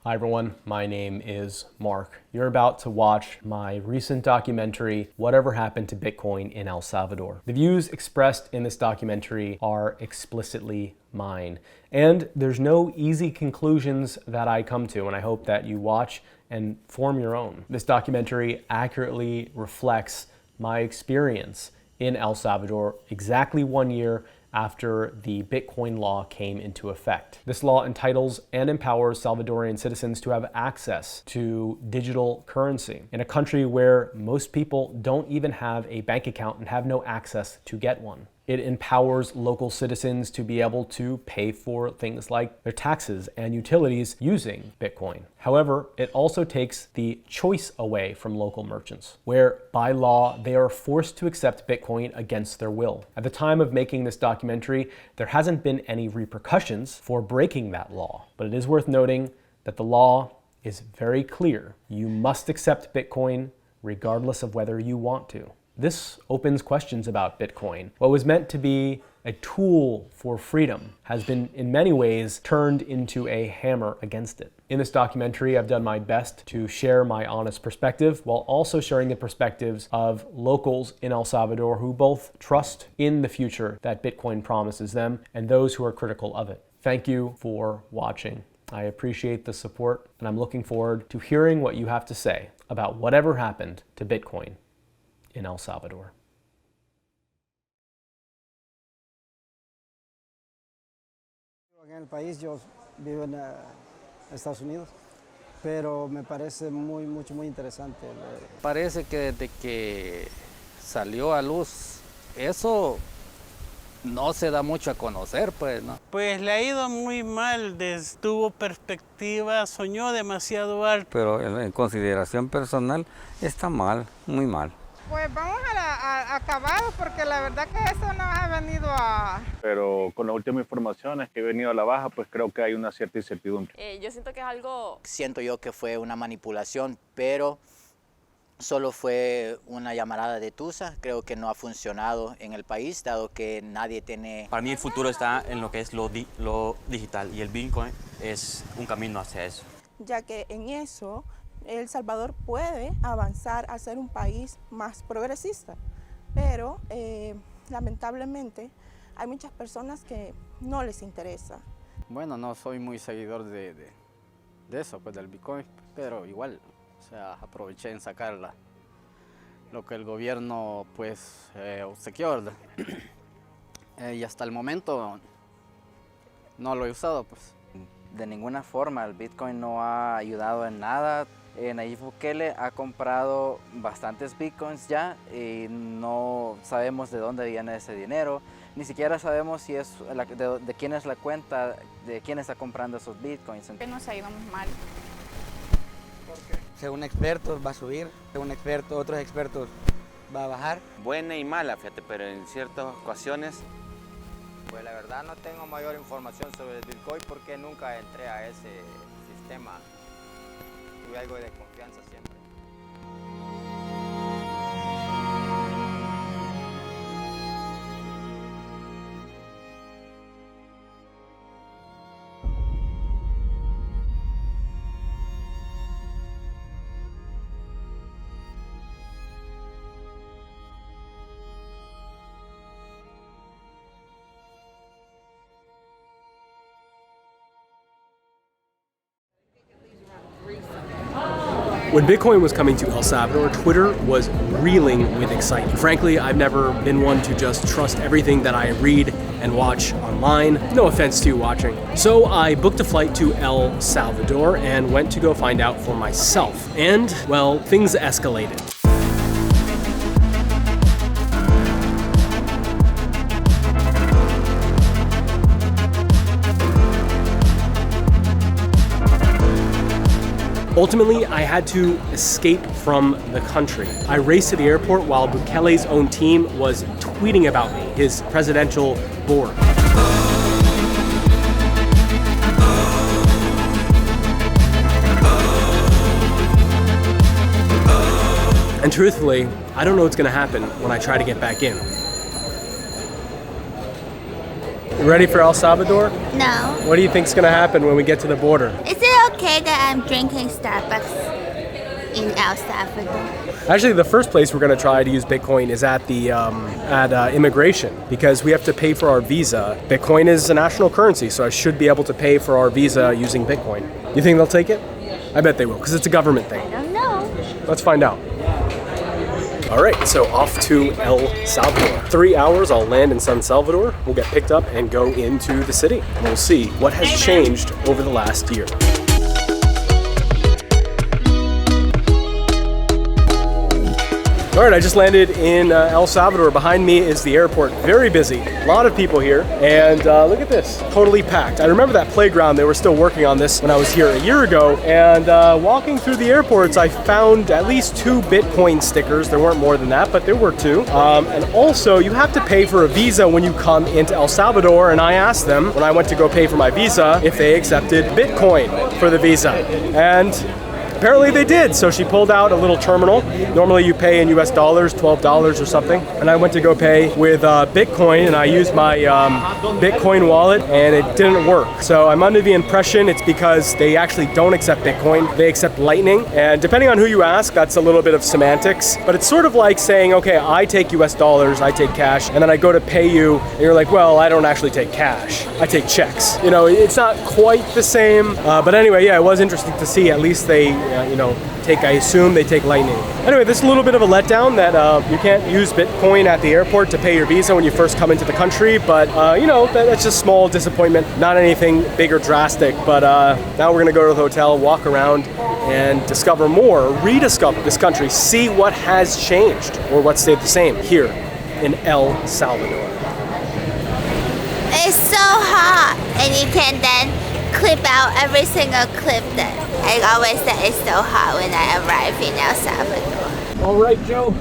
Hi everyone, my name is Marc. You're about to watch my recent documentary, Whatever Happened to Bitcoin in El Salvador. The views expressed in this documentary are explicitly mine, and there's no easy conclusions that I come to, and I hope that you watch and form your own. This documentary accurately reflects my experience in El Salvador exactly 1 year after the Bitcoin law came into effect. This law entitles and empowers Salvadorian citizens to have access to digital currency in a country where most people don't even have a bank account and have no access to get one. It empowers local citizens to be able to pay for things like their taxes and utilities using Bitcoin. However, it also takes the choice away from local merchants, where by law, they are forced to accept Bitcoin against their will. At the time of making this documentary, there hasn't been any repercussions for breaking that law, but it is worth noting that the law is very clear. You must accept Bitcoin regardless of whether you want to. This opens questions about Bitcoin. What was meant to be a tool for freedom has been in many ways turned into a hammer against it. In this documentary, I've done my best to share my honest perspective while also sharing the perspectives of locals in El Salvador who both trust in the future that Bitcoin promises them and those who are critical of it. Thank you for watching. I appreciate the support, and I'm looking forward to hearing what you have to say about whatever happened to Bitcoin in El Salvador. En el país, yo vivo en Estados Unidos, pero me parece muy interesante. Parece que desde que salió a luz, eso no se da mucho a conocer, pues, ¿no? Pues le ha ido muy mal, tuvo perspectiva, soñó demasiado alto. Pero en consideración personal está mal, muy mal. Pues vamos a acabar porque la verdad que eso nos ha venido a... Pero con las últimas informaciones que he venido a la baja, pues creo que hay una cierta incertidumbre. Yo siento que es algo... Siento yo que fue una manipulación, pero solo fue una llamarada de tusa. Creo que no ha funcionado en el país, dado que nadie tiene... Para mí el futuro está en lo que es lo digital y el Bitcoin es un camino hacia eso. Ya que en eso El Salvador puede avanzar a ser un país más progresista, pero lamentablemente hay muchas personas que no les interesa. Bueno, no soy muy seguidor de eso, pues del Bitcoin, pero igual, o sea, aproveché en sacar lo que el gobierno pues obsequió, ¿verdad? Y hasta el momento no lo he usado, pues. De ninguna forma, el Bitcoin no ha ayudado en nada. Nayib Bukele ha comprado bastantes Bitcoins ya y no sabemos de dónde viene ese dinero. Ni siquiera sabemos si es de quién es la cuenta, de quién está comprando esos Bitcoins. Nos ha ido muy mal. ¿Por qué? Según expertos va a subir, según otros expertos va a bajar. Buena y mala, fíjate, pero en ciertas ocasiones... Pues la verdad no tengo mayor información sobre el Bitcoin porque nunca entré a ese sistema. Tuve algo de confianza siempre. When Bitcoin was coming to El Salvador, Twitter was reeling with excitement. Frankly, I've never been one to just trust everything that I read and watch online. No offense to you watching. So I booked a flight to El Salvador and went to go find out for myself. And, well, things escalated. Ultimately, I had to escape from the country. I raced to the airport while Bukele's own team was tweeting about me, his presidential board. And truthfully, I don't know what's gonna happen when I try to get back in. Ready for El Salvador? No. What do you think's gonna happen when we get to the border? Is it okay that I'm drinking Starbucks in El Salvador? Actually, the first place we're gonna try to use Bitcoin is at the immigration, because we have to pay for our visa. Bitcoin is a national currency, so I should be able to pay for our visa using Bitcoin. You think they'll take it? I bet they will, because it's a government thing. I don't know. Let's find out. All right, so off to El Salvador. 3 hours, I'll land in San Salvador. We'll get picked up and go into the city. And we'll see what has changed over the last year. All right, I just landed in El Salvador. Behind me is the airport, very busy. A lot of people here, and look at this, totally packed. I remember that playground, they were still working on this when I was here a year ago, and walking through the airports, I found at least 2 Bitcoin stickers. There weren't more than that, but there were 2. And also, you have to pay for a visa when you come into El Salvador, and I asked them, when I went to go pay for my visa, if they accepted Bitcoin for the visa. And apparently they did, so she pulled out a little terminal. Normally you pay in US dollars, $12 or something. And I went to go pay with Bitcoin, and I used my Bitcoin wallet, and it didn't work. So I'm under the impression it's because they actually don't accept Bitcoin, they accept Lightning. And depending on who you ask, that's a little bit of semantics. But it's sort of like saying, okay, I take US dollars, I take cash, and then I go to pay you, and you're like, well, I don't actually take cash, I take checks. You know, it's not quite the same. But anyway, yeah, it was interesting to see at least they I assume they take Lightning. Anyway, this is a little bit of a letdown that you can't use Bitcoin at the airport to pay your visa when you first come into the country, but that's just small disappointment, not anything big or drastic. But now we're gonna go to the hotel, walk around, and discover more, rediscover this country, see what has changed or what stayed the same here in El Salvador. It's so hot, and you can then clip out every single clip that I always say it's so hot when I arrive in El Salvador. All right, Joe.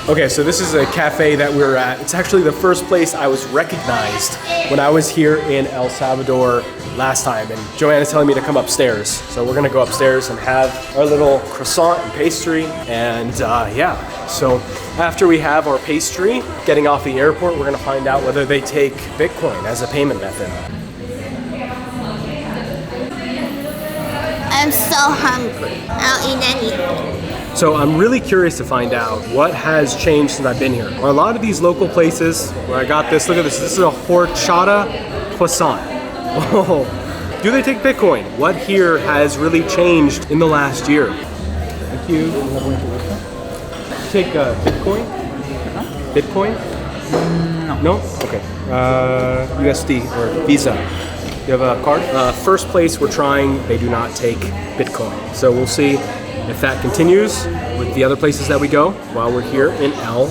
Okay, so this is a cafe that we're at. It's actually the first place I was recognized when I was here in El Salvador last time, and Joanna's telling me to come upstairs. So we're gonna go upstairs and have our little croissant and pastry, and yeah. So after we have our pastry, getting off the airport, we're gonna find out whether they take Bitcoin as a payment method. I'm so hungry. I'll eat anything. So I'm really curious to find out what has changed since I've been here. A lot of these local places where I got this, look at this, this is a horchata croissant. Oh, do they take Bitcoin? What here has really changed in the last year? Thank you. Take Bitcoin? Bitcoin? No? Okay. USD or Visa. You have a card? First place we're trying, they do not take Bitcoin. So we'll see if that continues with the other places that we go while we're here in El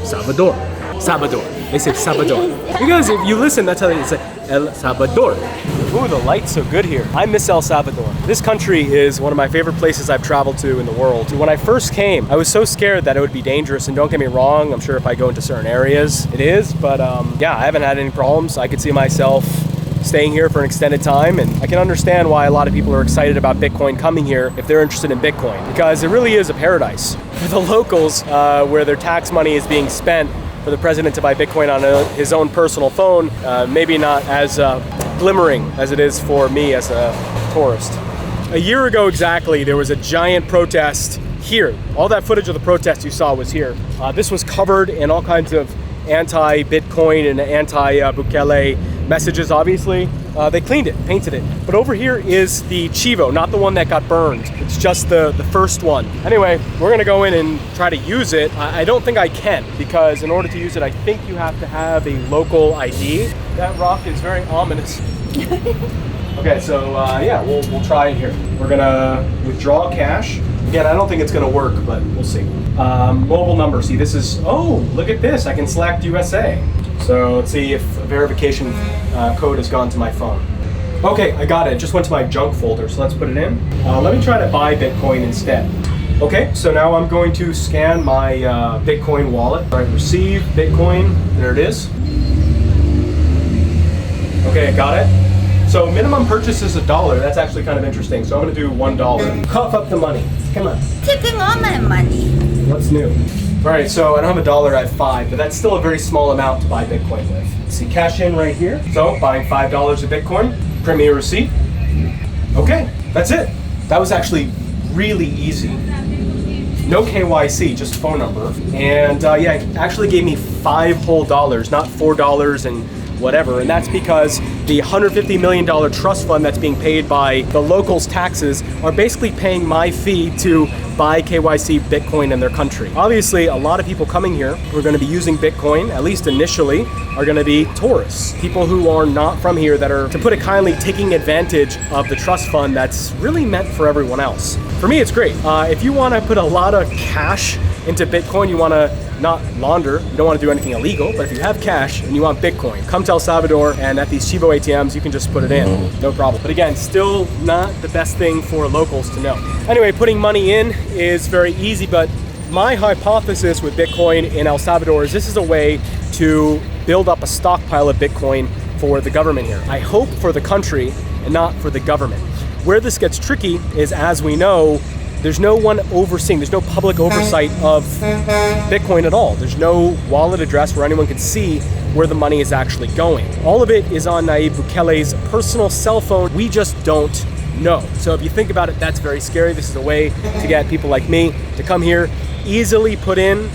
Salvador. Salvador. They say Salvador. Because if you listen, that's how they say El Salvador. Ooh, the light's so good here. I miss El Salvador. This country is one of my favorite places I've traveled to in the world. When I first came, I was so scared that it would be dangerous, and don't get me wrong, I'm sure if I go into certain areas, it is, but yeah, I haven't had any problems. I could see myself staying here for an extended time, and I can understand why a lot of people are excited about Bitcoin coming here if they're interested in Bitcoin, because it really is a paradise. For the locals, where their tax money is being spent for the president to buy Bitcoin on his own personal phone, maybe not as glimmering as it is for me as a tourist. A year ago exactly, there was a giant protest here. All that footage of the protest you saw was here. This was covered in all kinds of anti-Bitcoin and anti-Bukele messages, obviously. They cleaned it, painted it. But over here is the Chivo, not the one that got burned. It's just the first one. Anyway, we're gonna go in and try to use it. I don't think I can, because in order to use it, I think you have to have a local ID. That rock is very ominous. Okay, so yeah, we'll try it here. We're gonna withdraw cash. Again, I don't think it's gonna work, but we'll see. Mobile number, see this is, oh, look at this, I can select USA. So let's see if a verification code has gone to my phone. Okay, I got it, just went to my junk folder, so let's put it in. Let me try to buy Bitcoin instead. Okay, so now I'm going to scan my Bitcoin wallet. All right, receive Bitcoin, there it is. Okay, I got it. So minimum purchase is $1. That's actually kind of interesting. So I'm gonna do $1. Cough up the money. Come on. Taking all my money. What's new? All right, so I don't have $1, I have 5, but that's still a very small amount to buy Bitcoin with. See, cash in right here. So buying $5 of Bitcoin, print me a receipt. Okay, that's it. That was actually really easy. No KYC, just phone number. And yeah, it actually gave me $5 whole, not $4 and whatever. And that's because the $150 million trust fund that's being paid by the locals' taxes are basically paying my fee to buy KYC Bitcoin in their country. Obviously, a lot of people coming here who are going to be using Bitcoin, at least initially, are going to be tourists. People who are not from here that are, to put it kindly, taking advantage of the trust fund that's really meant for everyone else. For me, it's great. If you want to put a lot of cash into Bitcoin, you want to not launder, you don't want to do anything illegal, but if you have cash and you want Bitcoin, come to El Salvador, and at these Chivo ATMs, you can just put it in, no problem. But again, still not the best thing for locals to know. Anyway, putting money in is very easy, but my hypothesis with Bitcoin in El Salvador is this is a way to build up a stockpile of Bitcoin for the government here. I hope for the country and not for the government. Where this gets tricky is, as we know, there's no one overseeing, there's no public oversight of Bitcoin at all. There's no wallet address where anyone can see where the money is actually going. All of it is on Nayib Bukele's personal cell phone. We just don't know. So if you think about it, that's very scary. This is a way to get people like me to come here, easily put in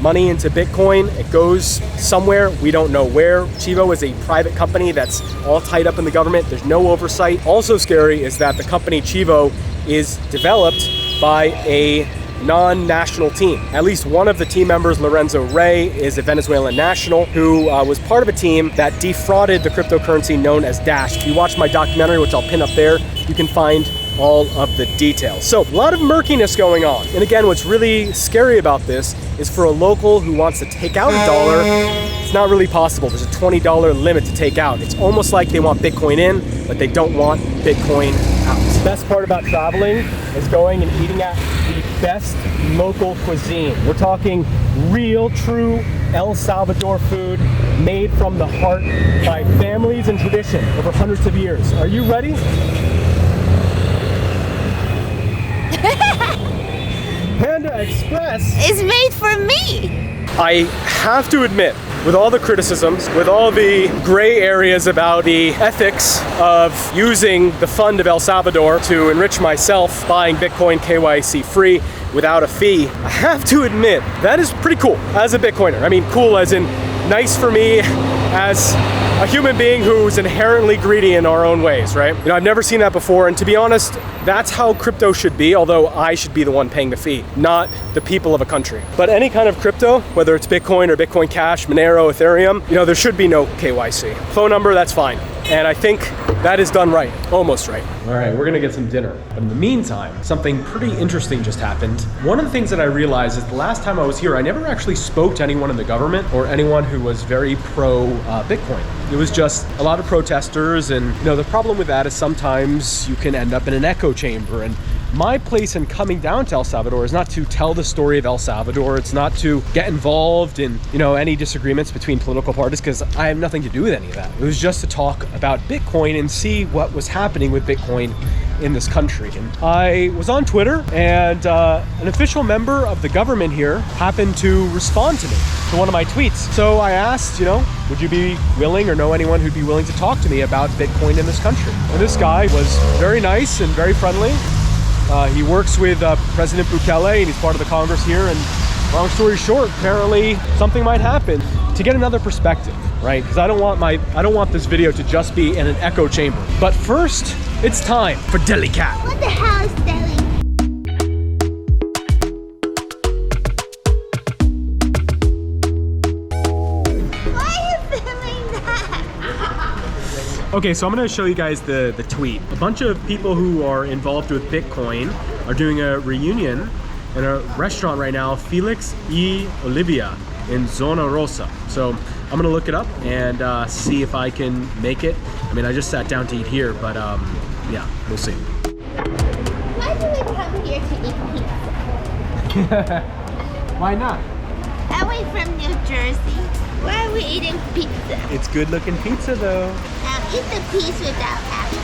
money into Bitcoin. It goes somewhere, we don't know where. Chivo is a private company that's all tied up in the government. There's no oversight. Also scary is that the company Chivo is developed by a non-national team. At least one of the team members, Lorenzo Rey, is a Venezuelan national who was part of a team that defrauded the cryptocurrency known as Dash. If you watch my documentary, which I'll pin up there, you can find all of the details. So a lot of murkiness going on. And again, what's really scary about this is for a local who wants to take out $1, it's not really possible. There's a $20 limit to take out. It's almost like they want Bitcoin in, but they don't want Bitcoin out. The best part about traveling is going and eating at the best local cuisine. We're talking real, true El Salvador food made from the heart by families and tradition over hundreds of years. Are you ready? Panda Express is made for me. I have to admit, with all the criticisms, with all the gray areas about the ethics of using the fund of El Salvador to enrich myself, buying Bitcoin KYC free without a fee, I have to admit that is pretty cool as a Bitcoiner. I mean, cool as in nice for me as a human being who's inherently greedy in our own ways, right? You know, I've never seen that before, and to be honest, that's how crypto should be, although I should be the one paying the fee, not the people of a country. But any kind of crypto, whether it's Bitcoin or Bitcoin Cash, Monero, Ethereum, you know, there should be no KYC. Phone number, that's fine. And I think that is done right, almost right. All right, we're gonna get some dinner. But in the meantime, something pretty interesting just happened. One of the things that I realized is the last time I was here, I never actually spoke to anyone in the government or anyone who was very pro Bitcoin. It was just a lot of protesters, and you know, the problem with that is sometimes you can end up in an echo chamber. And my place in coming down to El Salvador is not to tell the story of El Salvador. It's not to get involved in, you know, any disagreements between political parties, because I have nothing to do with any of that. It was just to talk about Bitcoin and see what was happening with Bitcoin in this country. And I was on Twitter, and an official member of the government here happened to respond to me, to one of my tweets. So I asked, you know, would you be willing or know anyone who'd be willing to talk to me about Bitcoin in this country? And this guy was very nice and very friendly. He works with President Bukele, and he's part of the Congress here. And long story short, apparently something might happen. To get another perspective, right? Because I don't want this video to just be in an echo chamber. But first, it's time for Deli Cat. What the hell is Deli? Okay, so I'm gonna show you guys the tweet. A bunch of people who are involved with Bitcoin are doing a reunion in a restaurant right now, Felix y Olivia in Zona Rosa. So I'm gonna look it up and see if I can make it. I mean, I just sat down to eat here, but yeah, we'll see. Why do we come here to eat pizza? Why not? Are we from New Jersey? Why are we eating pizza? It's good looking pizza though. eat the piece without apple.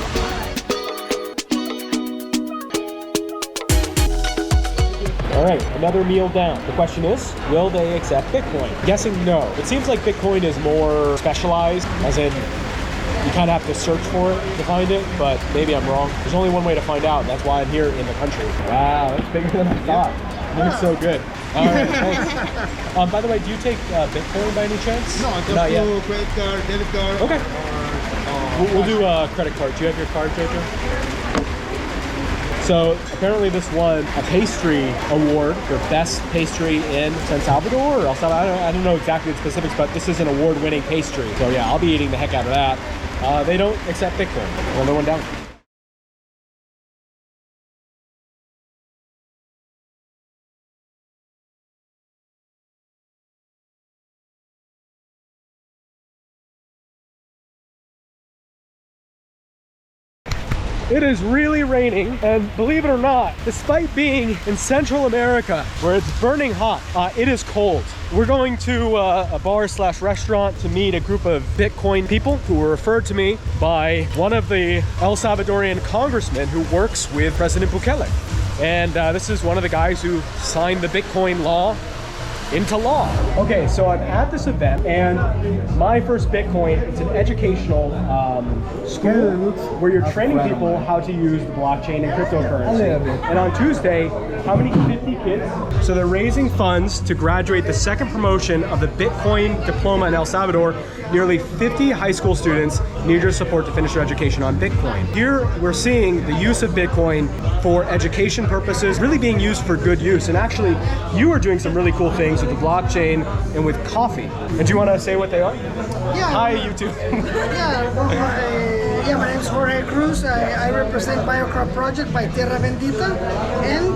All right, another meal down. The question is, will they accept Bitcoin? Guessing no. It seems like Bitcoin is more specialized, as in you kind of have to search for it to find it, but maybe I'm wrong. There's only one way to find out, and that's why I'm here in the country. Wow, that's bigger than I thought. Looks so good. All right, thanks. By the way, do you take Bitcoin by any chance? No, just Not yet. do credit card, debit card. Okay. We'll do a credit card. Do you have your card, Jojo? So apparently this won a pastry award for best pastry in San Salvador or El Salvador. I don't know exactly the specifics, but this is an award-winning pastry. So yeah, I'll be eating the heck out of that. They don't accept Bitcoin. Another one down. It is really raining, and believe it or not, despite being in Central America where it's burning hot, it is cold. We're going to a bar/restaurant to meet a group of Bitcoin people who were referred to me by one of the El Salvadorian congressmen who works with President Bukele. And this is one of the guys who signed the Bitcoin law into law. Okay, so I'm at this event, and my first Bitcoin, it's an educational school where you're training people how to use the blockchain and cryptocurrency. And on Tuesday, how many? 50 kids. So they're raising funds to graduate the second promotion of the Bitcoin diploma in El Salvador. Nearly 50 high school students need your support to finish their education on Bitcoin. Here we're seeing the use of Bitcoin for education purposes, really being used for good use. And actually, you are doing some really cool things with the blockchain and with coffee. And do you want to say what they are? Yeah. Hi, YouTube. Yeah, my name is Jorge Cruz. I represent Biocrop Project by Tierra Bendita. And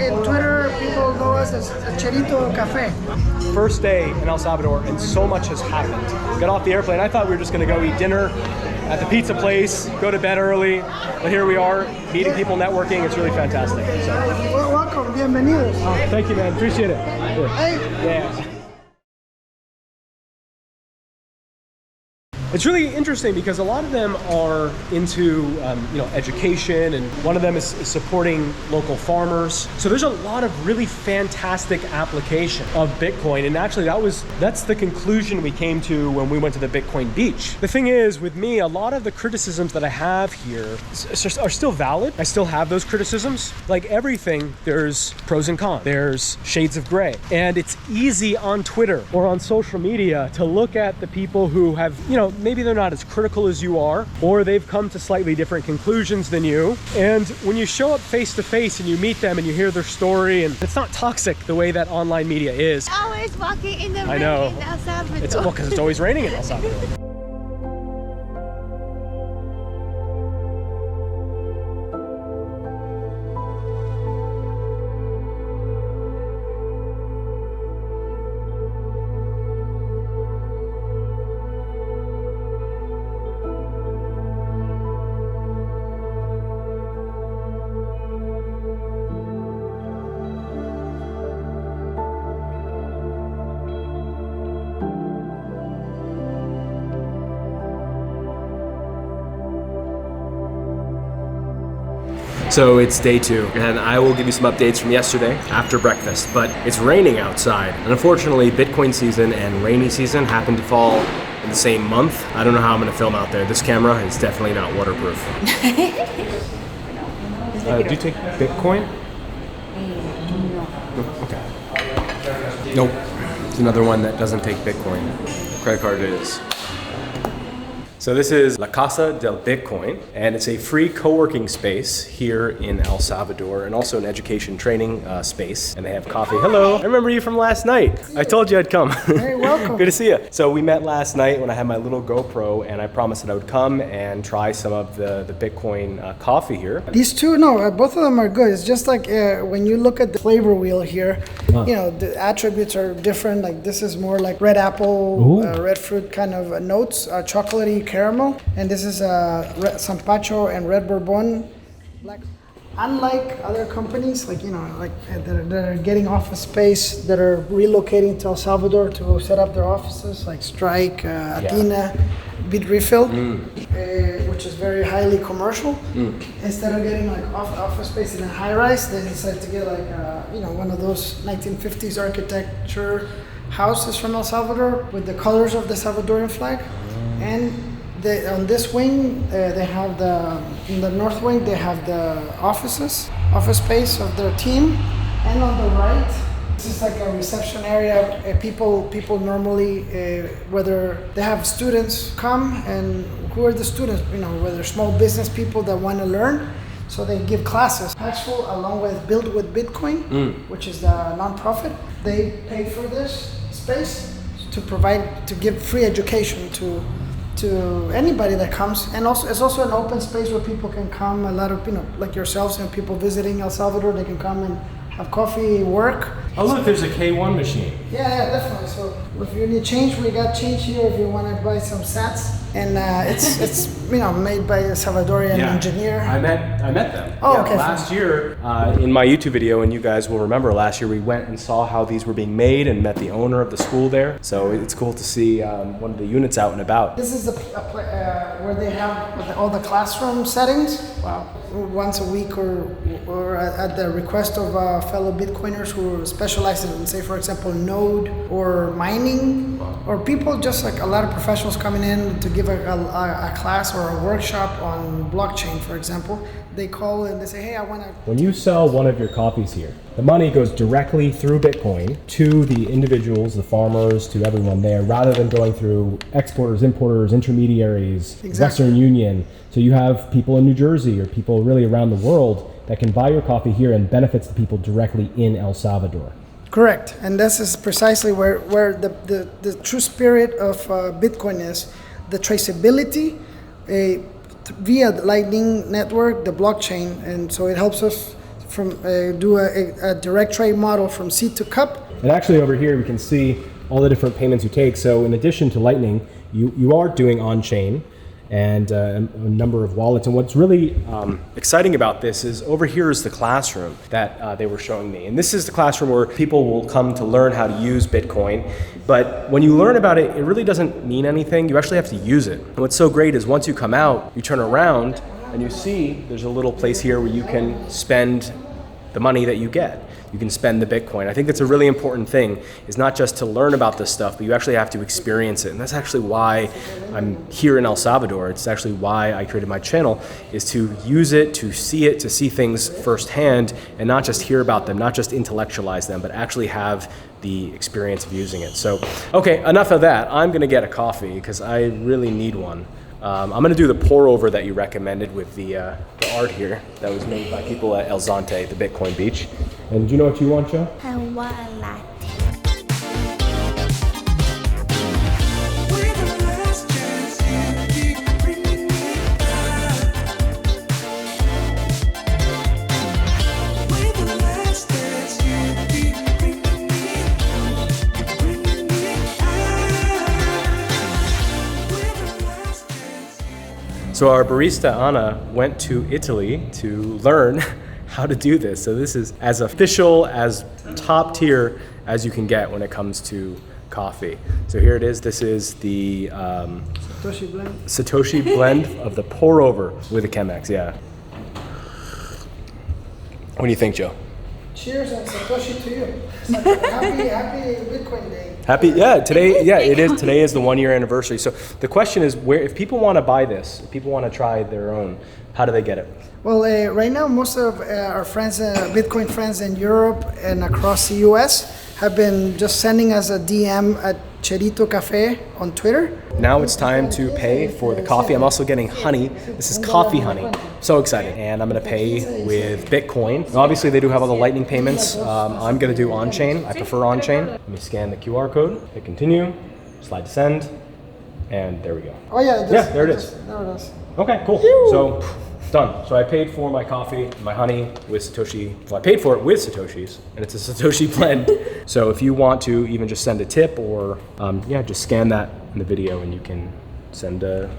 in Twitter, people know us as Cherito Cafe. First day in El Salvador, and so much has happened. Got off the airplane. I thought we were just going to go eat dinner at the pizza place, go to bed early, but here we are, meeting people, networking. It's really fantastic. So. Welcome, bienvenidos. Oh, thank you, man. Appreciate it. Hey. Yeah. It's really interesting because a lot of them are into education, and one of them is supporting local farmers. So there's a lot of really fantastic application of Bitcoin, and actually that's the conclusion we came to when we went to the Bitcoin beach. The thing is, with me, a lot of the criticisms that I have here are still valid. I still have those criticisms. Like everything, there's pros and cons. There's shades of gray. And it's easy on Twitter or on social media to look at the people who have, maybe they're not as critical as you are, or they've come to slightly different conclusions than you. And when you show up face to face and you meet them and you hear their story, and it's not toxic the way that online media is. Always walking in the rain I know. in El Salvador. It's because it's always raining in El Salvador. So it's day 2, and I will give you some updates from yesterday after breakfast, but it's raining outside. And unfortunately, Bitcoin season and rainy season happen to fall in the same month. I don't know how I'm gonna film out there. This camera is definitely not waterproof. Do you take Bitcoin? No. Okay. Nope. It's another one that doesn't take Bitcoin. Credit card it is. So this is La Casa del Bitcoin, and it's a free co-working space here in El Salvador, and also an education training space. And they have coffee. Hello, I remember you from last night. I told you I'd come. Hey, welcome. Good to see you. So we met last night when I had my little GoPro, and I promised that I would come and try some of the Bitcoin coffee here. These two, both of them are good. It's just like when you look at the flavor wheel here, the attributes are different. Like this is more like red apple, red fruit kind of notes, chocolatey caramel, and this is Zampacho and red bourbon. Unlike other companies, that are getting office space, that are relocating to El Salvador to set up their offices, like Strike, Athena, Refill, which is very highly commercial. Instead of getting like office space in a high rise, they decided to get like one of those 1950s architecture houses from El Salvador with the colors of the Salvadorian flag. And on this wing, they have in the north wing, they have the office space of their team. And on the right, this is like a reception area. People normally, whether they have students come, and who are the students? Whether small business people that want to learn. So they give classes. Paxful, along with Build with Bitcoin, which is the nonprofit, they pay for this space to give free education to anybody that comes. And also it's also an open space where people can come. A lot of like yourselves and people visiting El Salvador, they can come and have coffee, work. Oh look, there's a K1 machine. Yeah, definitely. So if you need change, we got change here. If you want to buy some sats, and it's made by a Salvadorian engineer. I met them. Oh, okay. Last year, in my YouTube video, and you guys will remember last year, we went and saw how these were being made and met the owner of the school there. So it's cool to see one of the units out and about. This is where they have all the classroom settings. Wow. Once a week or at the request of fellow Bitcoiners who specialize in, say, for example, node or mining, or people just like a lot of professionals coming in to give a class or a workshop on blockchain, for example. They call and they say, hey, I want to... When you sell one of your coffees here, the money goes directly through Bitcoin to the individuals, the farmers, to everyone there, rather than going through exporters, importers, intermediaries, Western Union. So you have people in New Jersey or people really around the world that can buy your coffee here and benefits the people directly in El Salvador. Correct, and this is precisely where the true spirit of Bitcoin is, the traceability via the Lightning Network, the blockchain, and so it helps us do a direct trade model from seed to cup. And actually over here we can see all the different payments you take. So in addition to Lightning, you are doing on-chain and a number of wallets. And what's really exciting about this is over here is the classroom that they were showing me. And this is the classroom where people will come to learn how to use Bitcoin. But when you learn about it, it really doesn't mean anything. You actually have to use it. And what's so great is once you come out, you turn around and you see there's a little place here where you can spend the money that you get. You can spend the Bitcoin. I think that's a really important thing, is not just to learn about this stuff, but you actually have to experience it. And that's actually why I'm here in El Salvador. It's actually why I created my channel, is to use it, to see things firsthand, and not just hear about them, not just intellectualize them, but actually have the experience of using it. So, okay, enough of that. I'm gonna get a coffee because I really need one. I'm gonna do the pour over that you recommended with the art here that was made by people at El Zonte, the Bitcoin beach. And do you know what you want, Joe? I want a latte. So our barista, Anna, went to Italy to learn how to do this. So this is as official, as top tier as you can get when it comes to coffee. So here it is. This is the Satoshi blend of the pour over with the Chemex, yeah. What do you think, Joe? Cheers and Satoshi to you. Happy Bitcoin Day. Happy, yeah, it is. Today is the 1 year anniversary. So the question is, if people want to buy this, if people want to try their own, how do they get it? Well, right now, most of our friends, Bitcoin friends in Europe and across the US have been just sending us a DM at Cherito Cafe on Twitter. Now it's time to pay for the coffee. I'm also getting honey. This is coffee honey. So excited. And I'm going to pay with Bitcoin. And obviously, they do have all the Lightning payments. I'm going to do on-chain. I prefer on-chain. Let me scan the QR code, hit continue, slide to send, and there we go. Oh, yeah. There it is. There it is. Okay, cool. So done. So I paid for my coffee, my honey with Satoshi. Well, I paid for it with Satoshis, and it's a Satoshi blend. So if you want to even just send a tip or, just scan that in the video and you can send a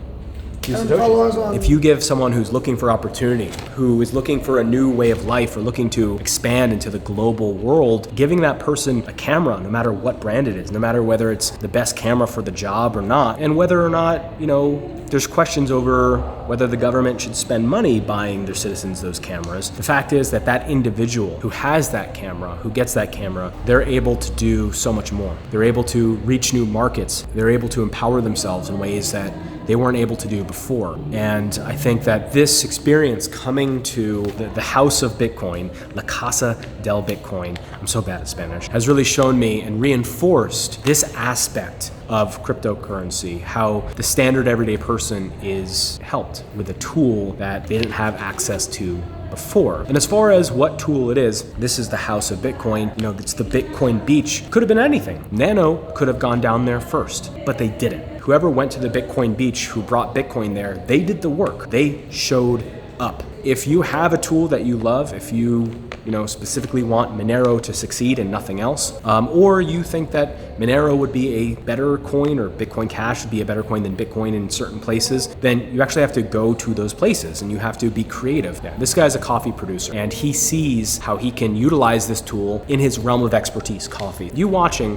And follow us on. If you give someone who's looking for opportunity, who is looking for a new way of life or looking to expand into the global world, giving that person a camera, no matter what brand it is, no matter whether it's the best camera for the job or not, and whether or not, you know, there's questions over whether the government should spend money buying their citizens those cameras. The fact is that that individual who has that camera, who gets that camera, they're able to do so much more. They're able to reach new markets. They're able to empower themselves in ways that they weren't able to do before. And I think that this experience coming to the house of Bitcoin, La Casa del Bitcoin, I'm so bad at Spanish, has really shown me and reinforced this aspect of cryptocurrency, how the standard everyday person is helped with a tool that they didn't have access to before. And as far as what tool it is, this is the house of Bitcoin. You know, it's the Bitcoin beach. Could have been anything. Nano could have gone down there first, but they didn't. Whoever went to the Bitcoin beach, who brought Bitcoin there, they did the work. They showed up. If you have a tool that you love, if you specifically want Monero to succeed and nothing else, or you think that Monero would be a better coin or Bitcoin Cash would be a better coin than Bitcoin in certain places, then you actually have to go to those places and you have to be creative. Yeah, this guy's a coffee producer and he sees how he can utilize this tool in his realm of expertise, coffee. You watching,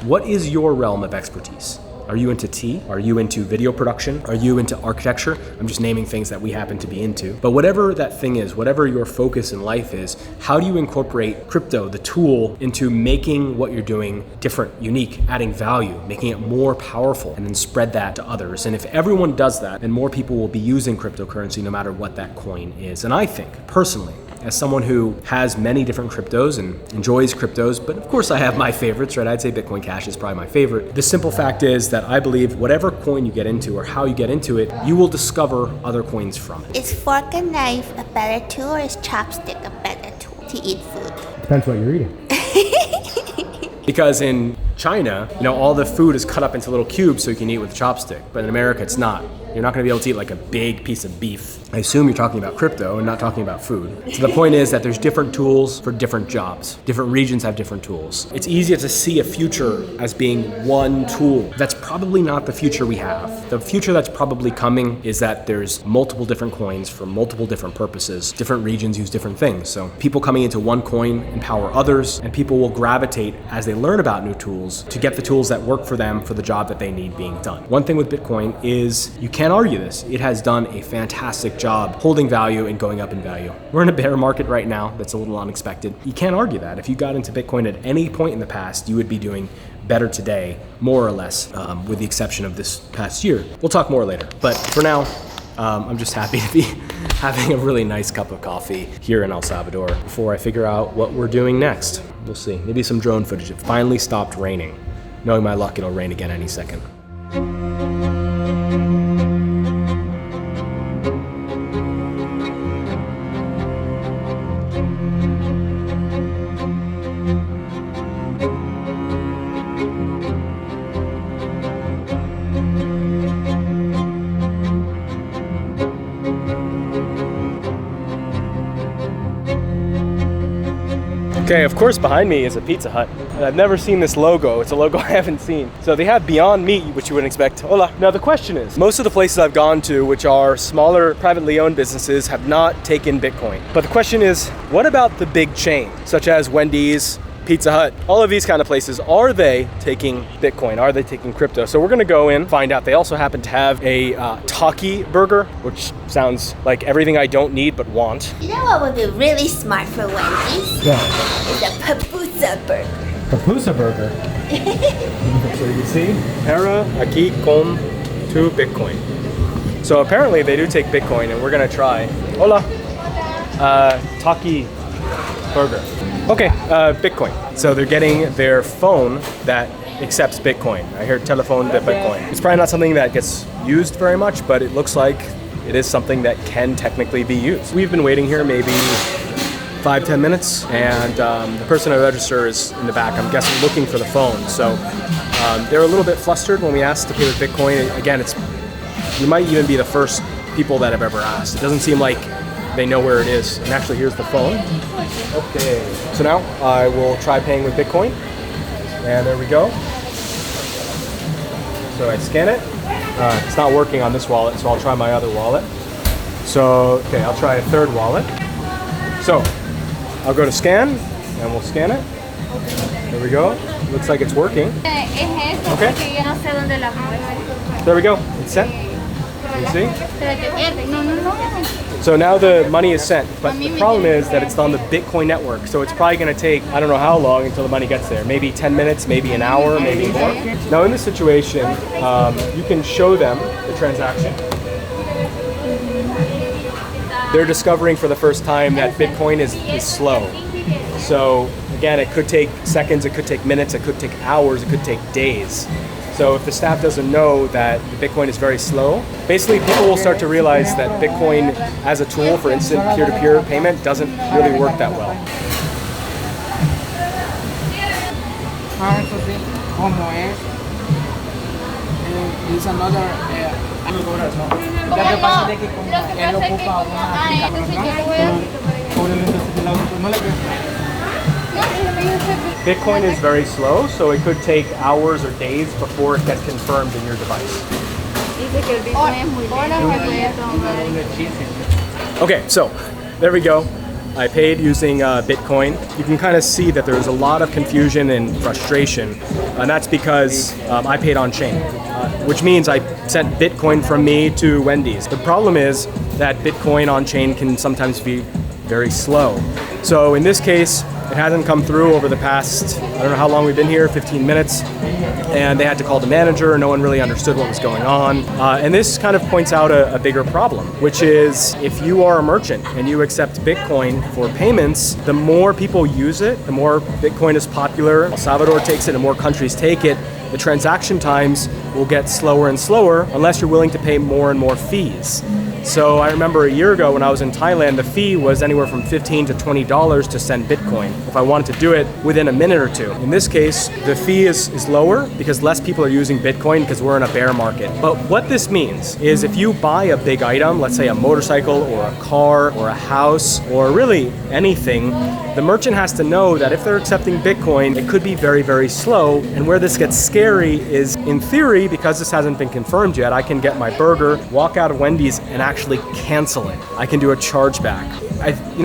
what is your realm of expertise? Are you into tea? Are you into video production? Are you into architecture? I'm just naming things that we happen to be into. But whatever that thing is, whatever your focus in life is, how do you incorporate crypto, the tool, into making what you're doing different, unique, adding value, making it more powerful, and then spread that to others? And if everyone does that, then more people will be using cryptocurrency no matter what that coin is. And I think, personally, as someone who has many different cryptos and enjoys cryptos, but of course I have my favorites, right? I'd say Bitcoin Cash is probably my favorite. The simple fact is that I believe whatever coin you get into or how you get into it, you will discover other coins from it. Is fork and knife a better tool or is chopstick a better tool to eat food? Depends what you're eating. Because in China, all the food is cut up into little cubes so you can eat with a chopstick. But in America, it's not. You're not going to be able to eat like a big piece of beef. I assume you're talking about crypto and not talking about food. So the point is that there's different tools for different jobs. Different regions have different tools. It's easier to see a future as being one tool. That's probably not the future we have. The future that's probably coming is that there's multiple different coins for multiple different purposes. Different regions use different things. So people coming into one coin empower others, and people will gravitate as they learn about new tools to get the tools that work for them for the job that they need being done. One thing with Bitcoin is you can't argue this. It has done a fantastic job holding value and going up in value. We're in a bear market right now that's a little unexpected. You can't argue that. If you got into Bitcoin at any point in the past, you would be doing better today, more or less, with the exception of this past year. We'll talk more later. But for now, I'm just happy to be having a really nice cup of coffee here in El Salvador before I figure out what we're doing next. We'll see. Maybe some drone footage. It finally stopped raining. Knowing my luck, it'll rain again any second. Okay, of course behind me is a Pizza Hut. And I've never seen this logo. It's a logo I haven't seen. So they have Beyond Meat, which you wouldn't expect. Hola. Now the question is, most of the places I've gone to, which are smaller privately owned businesses, have not taken Bitcoin. But the question is, what about the big chains, such as Wendy's, Pizza Hut, all of these kind of places, are they taking Bitcoin? Are they taking crypto? So we're gonna go in, find out. They also happen to have a Taki burger, which sounds like everything I don't need but want. You know what would be really smart for Wendy's? Yeah. Is a pupusa burger. Pupusa burger. So you can see, para aquí con tu Bitcoin. So apparently they do take Bitcoin, and we're gonna try. Hola. Taki burger. Okay, Bitcoin. So they're getting their phone that accepts Bitcoin. I hear telephone de Bitcoin. It's probably not something that gets used very much, but it looks like it is something that can technically be used. We've been waiting here maybe 5-10 minutes, and the person at the register is in the back, I'm guessing looking for the phone. So they're a little bit flustered when we asked to pay with Bitcoin. Again, you might even be the first people that have ever asked. It doesn't seem like they know where it is. And actually, here's the phone. Okay. So now I will try paying with Bitcoin. And there we go. So I scan it. It's not working on this wallet, so I'll try my other wallet. So, okay, I'll try a third wallet. So, I'll go to scan, and we'll scan it. There we go. Looks like it's working. Okay. There we go. It's sent. You see? So now the money is sent, but the problem is that it's on the Bitcoin network, so it's probably going to take, I don't know how long until the money gets there. Maybe 10 minutes, maybe an hour, maybe more. Now in this situation, you can show them the transaction. They're discovering for the first time that Bitcoin is slow. So again, it could take seconds, it could take minutes, it could take hours, it could take days. So if the staff doesn't know that the Bitcoin is very slow, basically people will start to realize that Bitcoin as a tool for instant peer-to-peer payment doesn't really work that well. Bitcoin is very slow, so it could take hours or days before it gets confirmed in your device. Okay, so there we go. I paid using Bitcoin. You can kind of see that there was a lot of confusion and frustration, and that's because I paid on chain, which means I sent Bitcoin from me to Wendy's. The problem is that Bitcoin on chain can sometimes be very slow. So in this case, it hasn't come through over the past, I don't know how long we've been here, 15 minutes, and they had to call the manager. No one really understood what was going on. And this kind of points out a bigger problem, which is if you are a merchant and you accept Bitcoin for payments, the more people use it, the more Bitcoin is popular. El Salvador takes it and more countries take it. The transaction times will get slower and slower unless you're willing to pay more and more fees. So I remember a year ago when I was in Thailand, the fee was anywhere from $15 to $20 to send Bitcoin if I wanted to do it within a minute or two. In this case, the fee is lower because less people are using Bitcoin because we're in a bear market. But what this means is if you buy a big item, let's say a motorcycle or a car or a house or really anything, the merchant has to know that if they're accepting Bitcoin, it could be very, very slow. And where this gets scary is, in theory, because this hasn't been confirmed yet, I can get my burger, walk out of Wendy's, and actually cancel it. I can do a chargeback.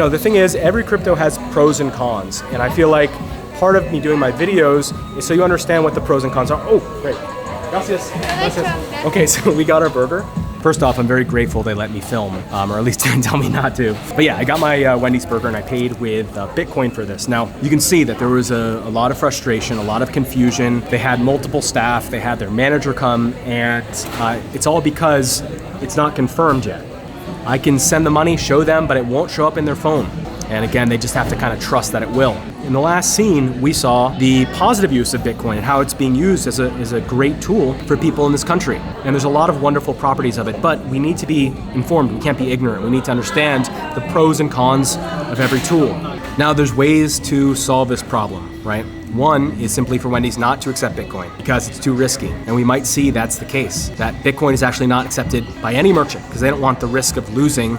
The thing is, every crypto has pros and cons, and I feel like part of me doing my videos is so you understand what the pros and cons are. Oh, great. Gracias. Gracias. Okay, so we got our burger. First off, I'm very grateful they let me film, or at least didn't tell me not to. But yeah, I got my Wendy's burger and I paid with Bitcoin for this. Now, you can see that there was a lot of frustration, a lot of confusion. They had multiple staff, they had their manager come, and it's all because it's not confirmed yet. I can send the money, show them, but it won't show up in their phone. And again, they just have to kind of trust that it will. In the last scene, we saw the positive use of Bitcoin and how it's being used as a great tool for people in this country. And there's a lot of wonderful properties of it, but we need to be informed. We can't be ignorant. We need to understand the pros and cons of every tool. Now, there's ways to solve this problem, right? One is simply for Wendy's not to accept Bitcoin because it's too risky. And we might see that's the case, that Bitcoin is actually not accepted by any merchant because they don't want the risk of losing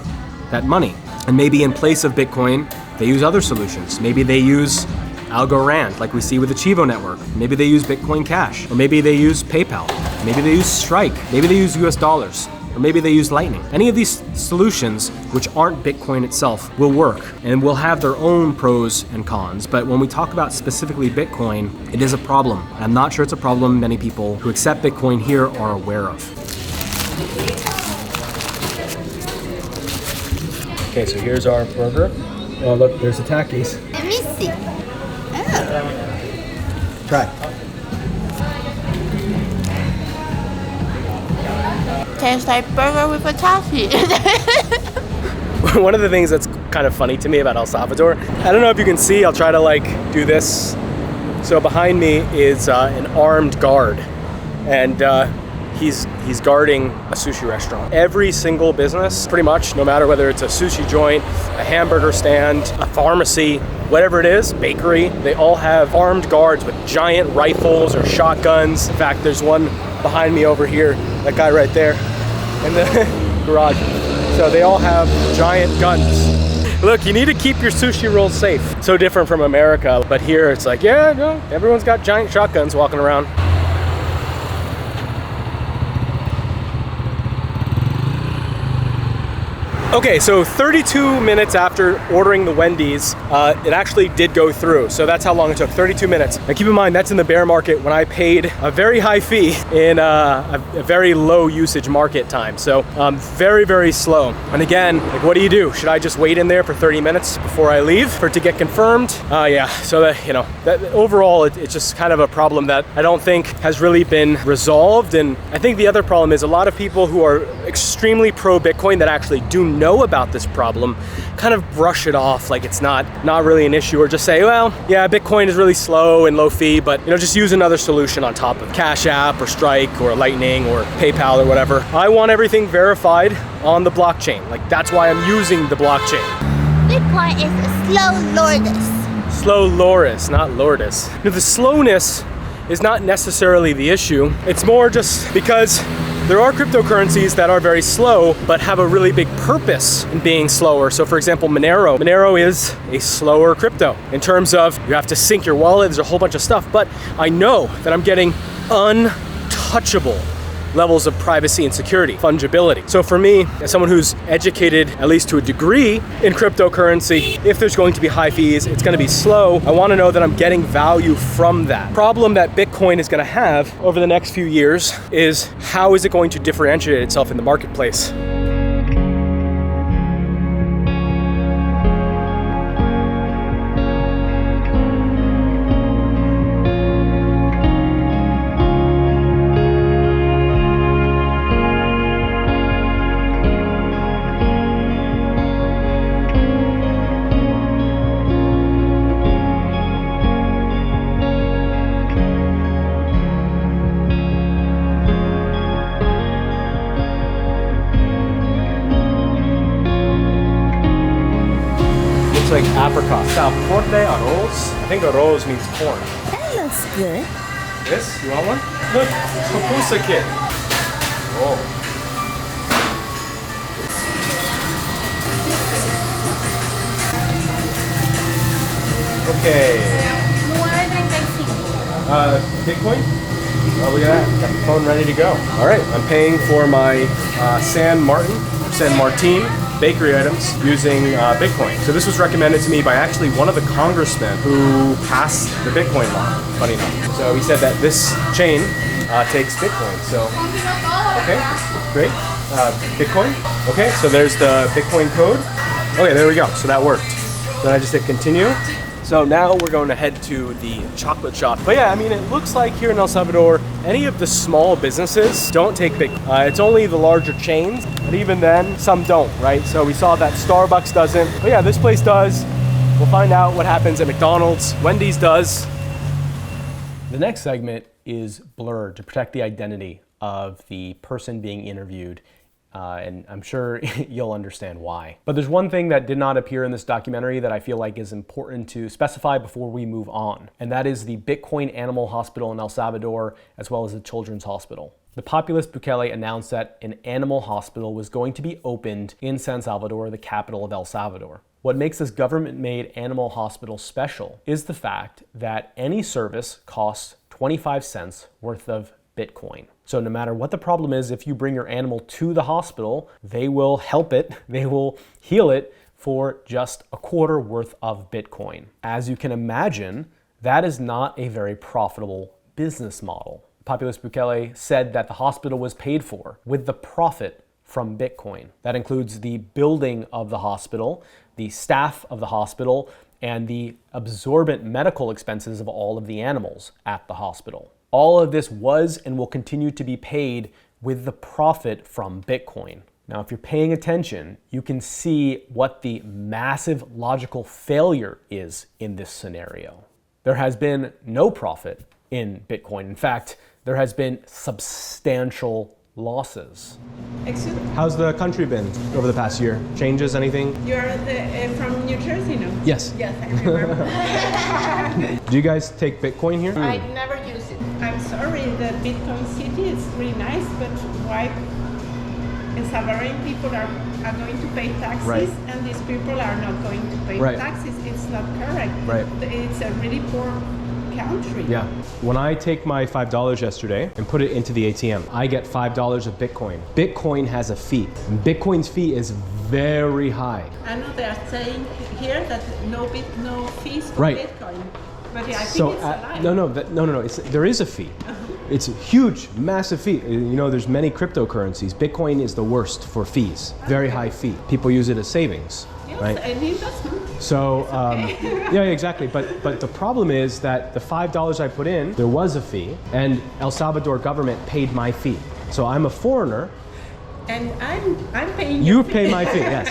that money. And maybe in place of Bitcoin, they use other solutions. Maybe they use Algorand, like we see with the Chivo network. Maybe they use Bitcoin Cash, or maybe they use PayPal. Maybe they use Strike. Maybe they use US dollars, or maybe they use Lightning. Any of these solutions, which aren't Bitcoin itself, will work and will have their own pros and cons. But when we talk about specifically Bitcoin, it is a problem. I'm not sure it's a problem many people who accept Bitcoin here are aware of. Okay, so here's our burger. Oh, look, there's the Takis. Let me see. Oh. Try. Tastes like burger with a Taki. One of the things that's kind of funny to me about El Salvador, I don't know if you can see, I'll try to do this. So behind me is an armed guard, and he's guarding a sushi restaurant. Every single business, pretty much, no matter whether it's a sushi joint, a hamburger stand, a pharmacy, whatever it is, bakery, they all have armed guards with giant rifles or shotguns. In fact, there's one behind me over here, that guy right there, in the garage. So they all have giant guns. Look, you need to keep your sushi rolls safe. So different from America, but here it's like, yeah, no, everyone's got giant shotguns walking around. Okay, so 32 minutes after ordering the Wendy's, it actually did go through. So that's how long it took, 32 minutes. And keep in mind, that's in the bear market when I paid a very high fee in a very low usage market time. So very, very slow. And again, like, what do you do? Should I just wait in there for 30 minutes before I leave for it to get confirmed? Yeah, so that, you know, that overall, it's just kind of a problem that I don't think has really been resolved. And I think the other problem is a lot of people who are extremely pro Bitcoin that actually do know about this problem kind of brush it off like it's not really an issue, or just say, well, yeah, Bitcoin is really slow and low fee, but you know, just use another solution on top of Cash App or Strike or Lightning or PayPal or whatever. I want everything verified on the blockchain. Like, that's why I'm using the blockchain. Bitcoin is a slow lotus. Slow loris, not lordis. Now, the slowness is not necessarily the issue. It's more just because there are cryptocurrencies that are very slow, but have a really big purpose in being slower. So for example, Monero. Monero is a slower crypto in terms of you have to sync your wallet, there's a whole bunch of stuff, but I know that I'm getting untouchable levels of privacy and security, fungibility. So for me, as someone who's educated, at least to a degree, in cryptocurrency, if there's going to be high fees, it's going to be slow. I want to know that I'm getting value from that. Problem that Bitcoin is going to have over the next few years is how is it going to differentiate itself in the marketplace? Like apricot. Salvador arroz. I think arroz means corn. That looks good. This? You want one? Look, pupusa kit. Oh. Okay. Bitcoin? Oh, look at that. Got the phone ready to go. All right, I'm paying for my San Martin bakery items using Bitcoin. So this was recommended to me by actually one of the congressmen who passed the Bitcoin law, funny enough. So he said that this chain takes Bitcoin. So, okay, great. Bitcoin. Okay, so there's the Bitcoin code. Okay, there we go. So that worked. Then I just hit continue. So now we're going to head to the chocolate shop. But yeah, I mean, it looks like here in El Salvador, any of the small businesses don't take Bitcoin. It's only the larger chains, but even then, some don't, right? So we saw that Starbucks doesn't. But yeah, this place does. We'll find out what happens at McDonald's. Wendy's does. The next segment is blurred to protect the identity of the person being interviewed. And I'm sure you'll understand why. But there's one thing that did not appear in this documentary that I feel like is important to specify before we move on, and that is the Bitcoin Animal Hospital in El Salvador, as well as the Children's Hospital. The populist Bukele announced that an animal hospital was going to be opened in San Salvador, the capital of El Salvador. What makes this government-made animal hospital special is the fact that any service costs 25 cents worth of Bitcoin. So no matter what the problem is, if you bring your animal to the hospital, they will help it, they will heal it for just a quarter worth of Bitcoin. As you can imagine, that is not a very profitable business model. Populist Bukele said that the hospital was paid for with the profit from Bitcoin. That includes the building of the hospital, the staff of the hospital, and the absorbent medical expenses of all of the animals at the hospital. All of this was and will continue to be paid with the profit from Bitcoin. Now, if you're paying attention, you can see what the massive logical failure is in this scenario. There has been no profit in Bitcoin. In fact, there has been substantial losses. Excuse me? How's the country been over the past year? Changes, anything? You're from New Jersey, no? Yes. Yes, I remember. Do you guys take Bitcoin here? I never use it. I'm sorry, the Bitcoin city is really nice, but why Salvadorian people are going to pay taxes, right, and these people are not going to pay right, taxes? It's not correct. Right. It's a really poor country. Yeah. When I take my $5 yesterday and put it into the ATM, I get $5 of Bitcoin. Bitcoin has a fee. And Bitcoin's fee is very high. I know they are saying here that no fees for Right. Bitcoin, but I think So it's a lie. no. There is a fee. It's a huge, massive fee. You know, there's many cryptocurrencies. Bitcoin is the worst for fees. Very high fee. People use it as savings, Yes, right? an investment. So, yeah, exactly. But the problem is that the $5 I put in, there was a fee, and El Salvador government paid my fee. So I'm a foreigner. And I'm paying You your pay fee. my fee, yes.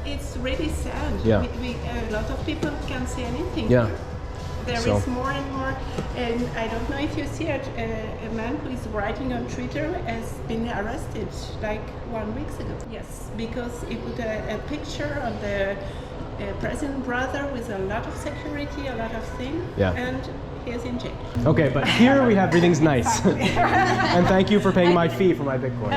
It's really sad. Yeah. A lot of people can't say anything. Yeah. There So- is more and more, and I don't know if you see it, a man who is writing on Twitter has been arrested like 1 week ago. Yes, because he put a picture of the president brother with a lot of security, a lot of things, Yeah. and he is in jail. Okay, but here we have everything's nice. And thank you for paying my fee for my Bitcoin.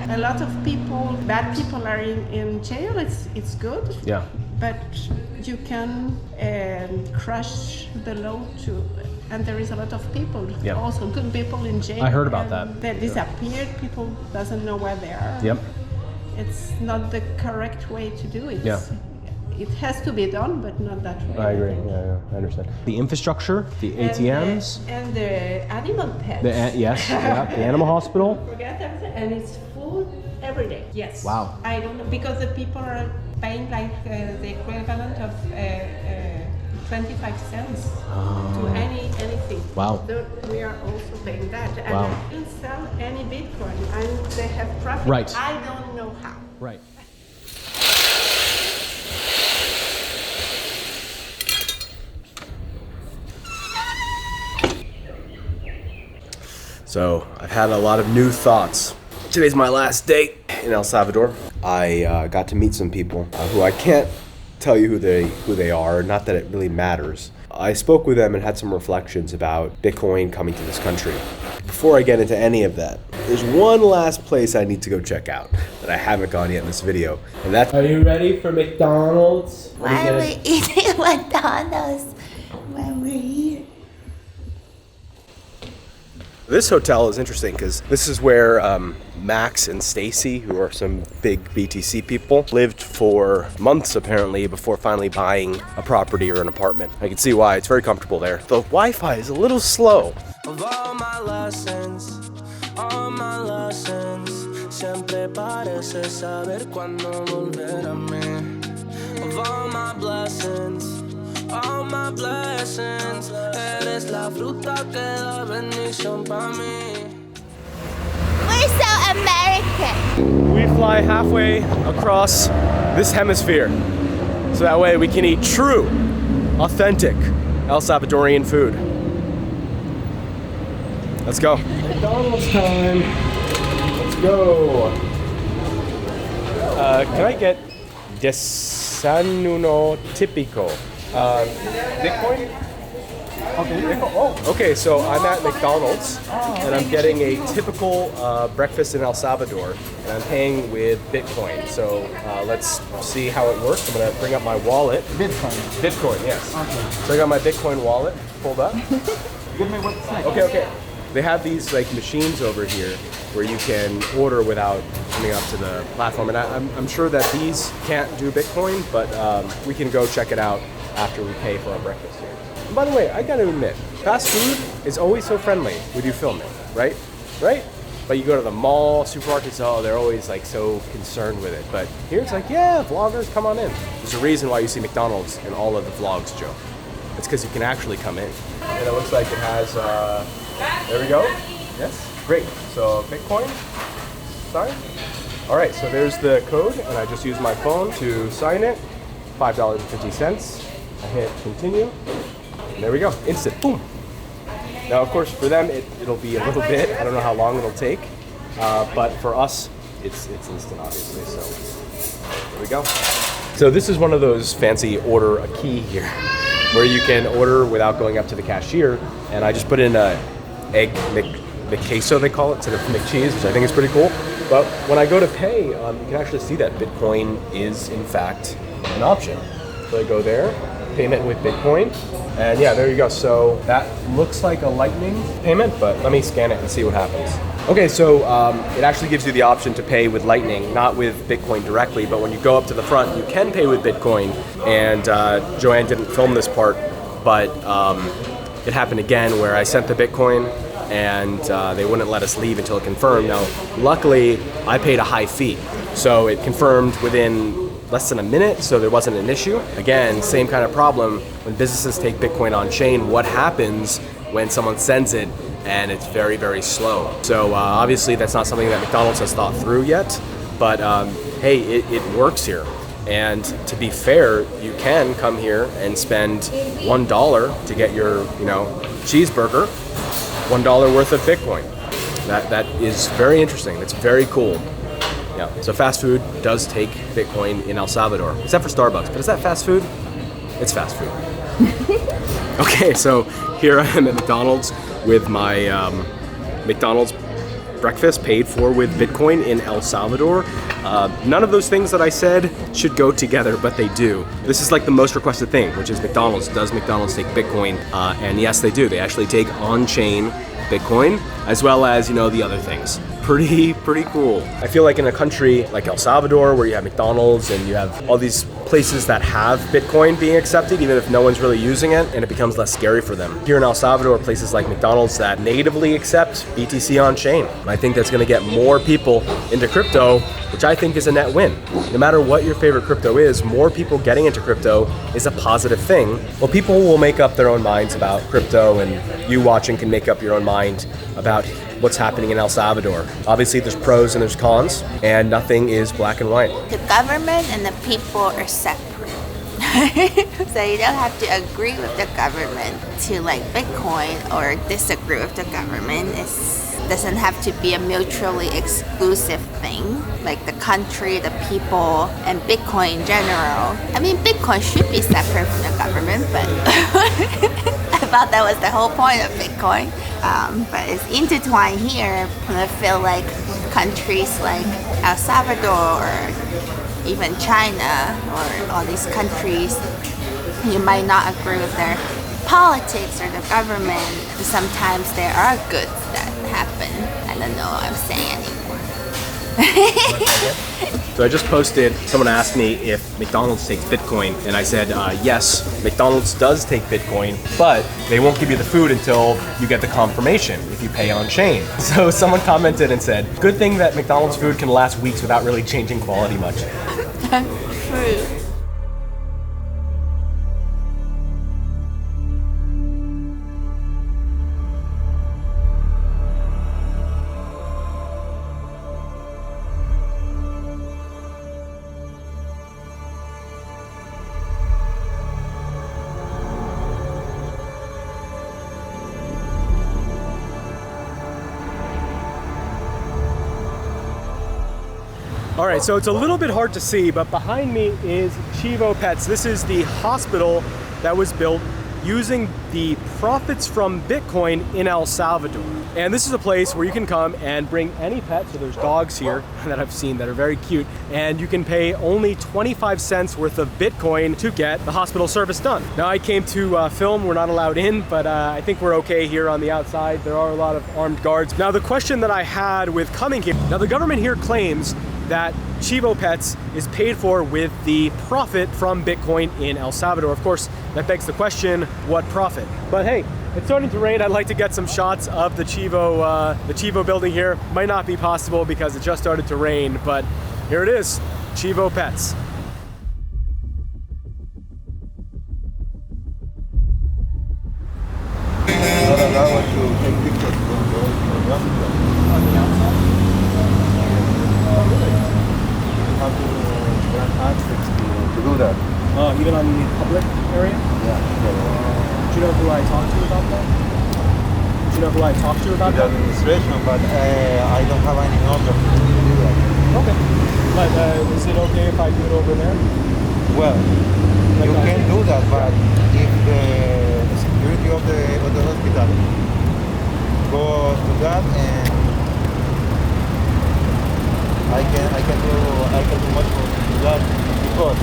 A lot of people, bad people are in jail. It's good. Yeah. But you can crush the law too. And there is a lot of people, Yeah. also good people in jail. I heard about and that. They disappeared. People doesn't know where they are. Yep. It's not the correct way to do it. Yeah. It has to be done, but not that way. I agree. Yeah, I understand. The infrastructure, the ATMs, and the animal pets. yes, yeah, the animal hospital. Forget everything, and it's full every day. Yes. Wow. I don't know, because the people are paying like the equivalent of 25 cents to anything. Wow. We are also paying that. And Wow. they didn't sell any Bitcoin, and they have profit. Right. I don't know how. Right. So I've had a lot of new thoughts. Today's my last day in El Salvador. I got to meet some people who I can't tell you who they are, not that it really matters. I spoke with them and had some reflections about Bitcoin coming to this country. Before I get into any of that, there's one last place I need to go check out that I haven't gone yet in this video, and that's... Are you ready for McDonald's? Why are we eating McDonald's when we're here? This hotel is interesting because this is where Max and Stacy, who are some big BTC people, lived for months apparently before finally buying a property or an apartment. I can see why. It's very comfortable there. The Wi-Fi is a little slow. Of all my lessons, siempre parece saber cuándo volver a mí. Of all my blessings, eres la fruta que da bendición pa' mí. We're so American. We fly halfway across this hemisphere so that way we can eat true, authentic El Salvadorian food. Let's go. McDonald's time. Let's go. Can I get desayuno típico? Bitcoin? Okay. Oh, okay, so I'm at McDonald's and I'm getting a typical breakfast in El Salvador and I'm paying with Bitcoin. So let's see how it works. I'm gonna bring up my wallet. Bitcoin, yes. Okay. So I got my Bitcoin wallet pulled up. Give me what's next. Okay. They have these like machines over here where you can order without coming up to the platform. And I'm sure that these can't do Bitcoin, but we can go check it out after we pay for our breakfast here. And by the way, I gotta admit, fast food is always so friendly with you filming, right? Right? But you go to the mall, supermarkets, oh, they're always like so concerned with it. But here it's like, yeah, vloggers, come on in. There's a reason why you see McDonald's in all of the vlogs, Joe. It's because you can actually come in. And it looks like it has, there we go. Yes, great. So Bitcoin, sign. All right, so there's the code, and I just use my phone to sign it. $5.50. I hit continue, and there we go, instant, boom. Now, of course, for them, it'll be a little bit. I don't know how long it'll take, but for us, it's instant, obviously, so there we go. So this is one of those fancy order a key here, where you can order without going up to the cashier, and I just put in a egg McQueso, they call it, instead of McCheese, which I think is pretty cool. But when I go to pay, you can actually see that Bitcoin is, in fact, an option. So I go there, payment with Bitcoin. And yeah, there you go. So that looks like a Lightning payment, but let me scan it and see what happens. Okay, so it actually gives you the option to pay with Lightning, not with Bitcoin directly, but when you go up to the front, you can pay with Bitcoin. And Joanne didn't film this part, but it happened again where I sent the Bitcoin and they wouldn't let us leave until it confirmed. Now, luckily, I paid a high fee, so it confirmed within less than a minute, so there wasn't an issue. Again, same kind of problem. When businesses take Bitcoin on chain, what happens when someone sends it and it's very, very slow? So obviously that's not something that McDonald's has thought through yet, but hey, it works here. And to be fair, you can come here and spend $1 to get your, cheeseburger, $1 worth of Bitcoin. That is very interesting. That's very cool. Yeah, so fast food does take Bitcoin in El Salvador, except for Starbucks. But is that fast food? It's fast food. Okay, so here I am at McDonald's with my McDonald's breakfast paid for with Bitcoin in El Salvador. None of those things that I said should go together, but they do. This is like the most requested thing, which is McDonald's. Does McDonald's take Bitcoin? And yes, they do. They actually take on-chain Bitcoin, as well as, the other things. Pretty cool. I feel like in a country like El Salvador, where you have McDonald's and you have all these places that have Bitcoin being accepted, even if no one's really using it, and it becomes less scary for them. Here in El Salvador, places like McDonald's that natively accept BTC on chain. I think that's gonna get more people into crypto, which I think is a net win. No matter what your favorite crypto is, more people getting into crypto is a positive thing. Well, people will make up their own minds about crypto, and you watching can make up your own mind about what's happening in El Salvador. Obviously, there's pros and there's cons, and nothing is black and white. The government and the people are separate. So you don't have to agree with the government to like Bitcoin or disagree with the government. It doesn't have to be a mutually exclusive thing, like the country, the people, and Bitcoin in general. I mean, Bitcoin should be separate from the government, but I thought that was the whole point of Bitcoin. But it's intertwined here, and I feel like countries like El Salvador or even China or all these countries, you might not agree with their politics or the government. Sometimes there are goods that happen. I don't know what I'm saying anymore. So I just posted, someone asked me if McDonald's takes Bitcoin, and I said, yes, McDonald's does take Bitcoin, but they won't give you the food until you get the confirmation if you pay on chain. So someone commented and said, good thing that McDonald's food can last weeks without really changing quality much. True. All right, so it's a little bit hard to see, but behind me is Chivo Pets. This is the hospital that was built using the profits from Bitcoin in El Salvador. And this is a place where you can come and bring any pet. So there's dogs here that I've seen that are very cute, and you can pay only 25 cents worth of Bitcoin to get the hospital service done. Now I came to film, we're not allowed in, but I think we're okay here on the outside. There are a lot of armed guards. Now the question that I had with coming here, now the government here claims that Chivo Pets is paid for with the profit from Bitcoin in El Salvador. Of course, that begs the question, what profit? But hey, it's starting to rain. I'd like to get some shots of the Chivo building here. Might not be possible because it just started to rain, but here it is, Chivo Pets. Even on the public area? Yeah. Do you know who I talked to about that? Do you know who I talked to about that? Administration, but I don't have any number to do that. Okay. But is it okay if I do it over there? Well, you can do that, but if the security of the hospital go to that, and I can do much more than that, because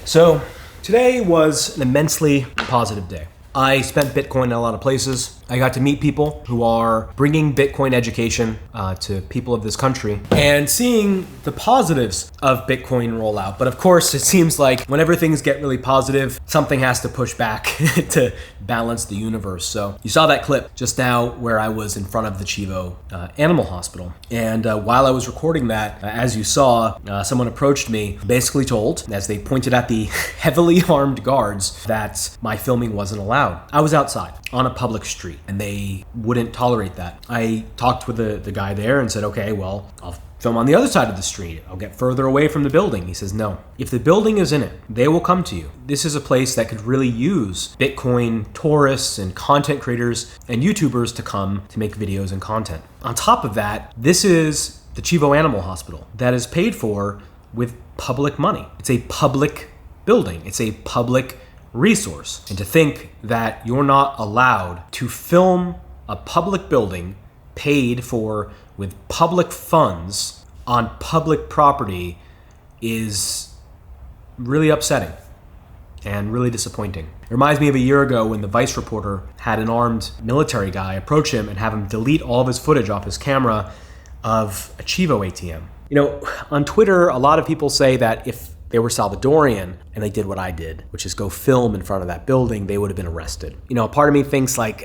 So today was an immensely positive day. I spent Bitcoin in a lot of places. I got to meet people who are bringing Bitcoin education to people of this country and seeing the positives of Bitcoin roll out. But of course, it seems like whenever things get really positive, something has to push back to balance the universe. So you saw that clip just now where I was in front of the Chivo Animal Hospital. And while I was recording that, as you saw, someone approached me, basically told, as they pointed at the heavily armed guards, that my filming wasn't allowed. I was outside on a public street and they wouldn't tolerate that. I talked with the guy there and said, okay, well, I'll film on the other side of the street. I'll get further away from the building. He says, no, if the building is in it, they will come to you. This is a place that could really use Bitcoin tourists and content creators and YouTubers to come to make videos and content. On top of that, this is the Chivo Animal Hospital that is paid for with public money. It's a public building. It's a public resource. And to think that you're not allowed to film a public building paid for with public funds on public property is really upsetting and really disappointing. It reminds me of a year ago when the Vice reporter had an armed military guy approach him and have him delete all of his footage off his camera of a Chivo ATM. You know, on Twitter, a lot of people say that if they were Salvadorian and they did what I did, which is go film in front of that building, they would have been arrested. You know, a part of me thinks like,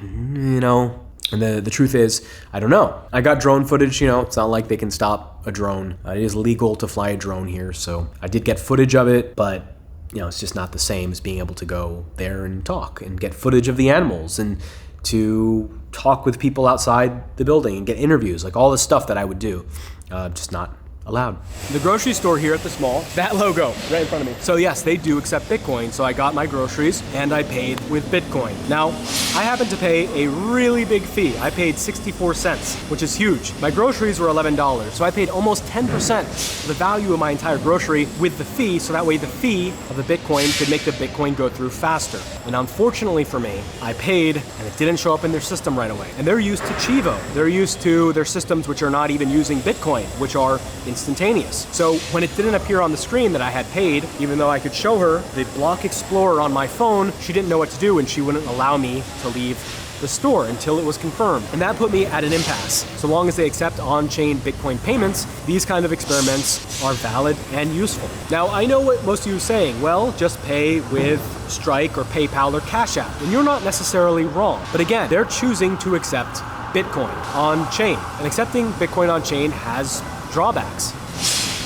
you know, and the truth is, I don't know. I got drone footage, you know, it's not like they can stop a drone. It is legal to fly a drone here, so I did get footage of it, but you know, it's just not the same as being able to go there and talk and get footage of the animals and to talk with people outside the building and get interviews, like all the stuff that I would do, just not allowed. The grocery store here at this mall, that logo right in front of me. So yes, they do accept Bitcoin. So I got my groceries and I paid with Bitcoin. Now, I happened to pay a really big fee. I paid 64 cents, which is huge. My groceries were $11. So I paid almost 10% of the value of my entire grocery with the fee. So that way the fee of the Bitcoin could make the Bitcoin go through faster. And unfortunately for me, I paid and it didn't show up in their system right away. And they're used to Chivo. They're used to their systems which are not even using Bitcoin, which are instantaneous. So when it didn't appear on the screen that I had paid, even though I could show her the Block Explorer on my phone, she didn't know what to do and she wouldn't allow me to leave the store until it was confirmed. And that put me at an impasse. So long as they accept on-chain Bitcoin payments, these kind of experiments are valid and useful. Now, I know what most of you are saying, well, just pay with Strike or PayPal or Cash App. And you're not necessarily wrong. But again, they're choosing to accept Bitcoin on-chain. And accepting Bitcoin on-chain has drawbacks.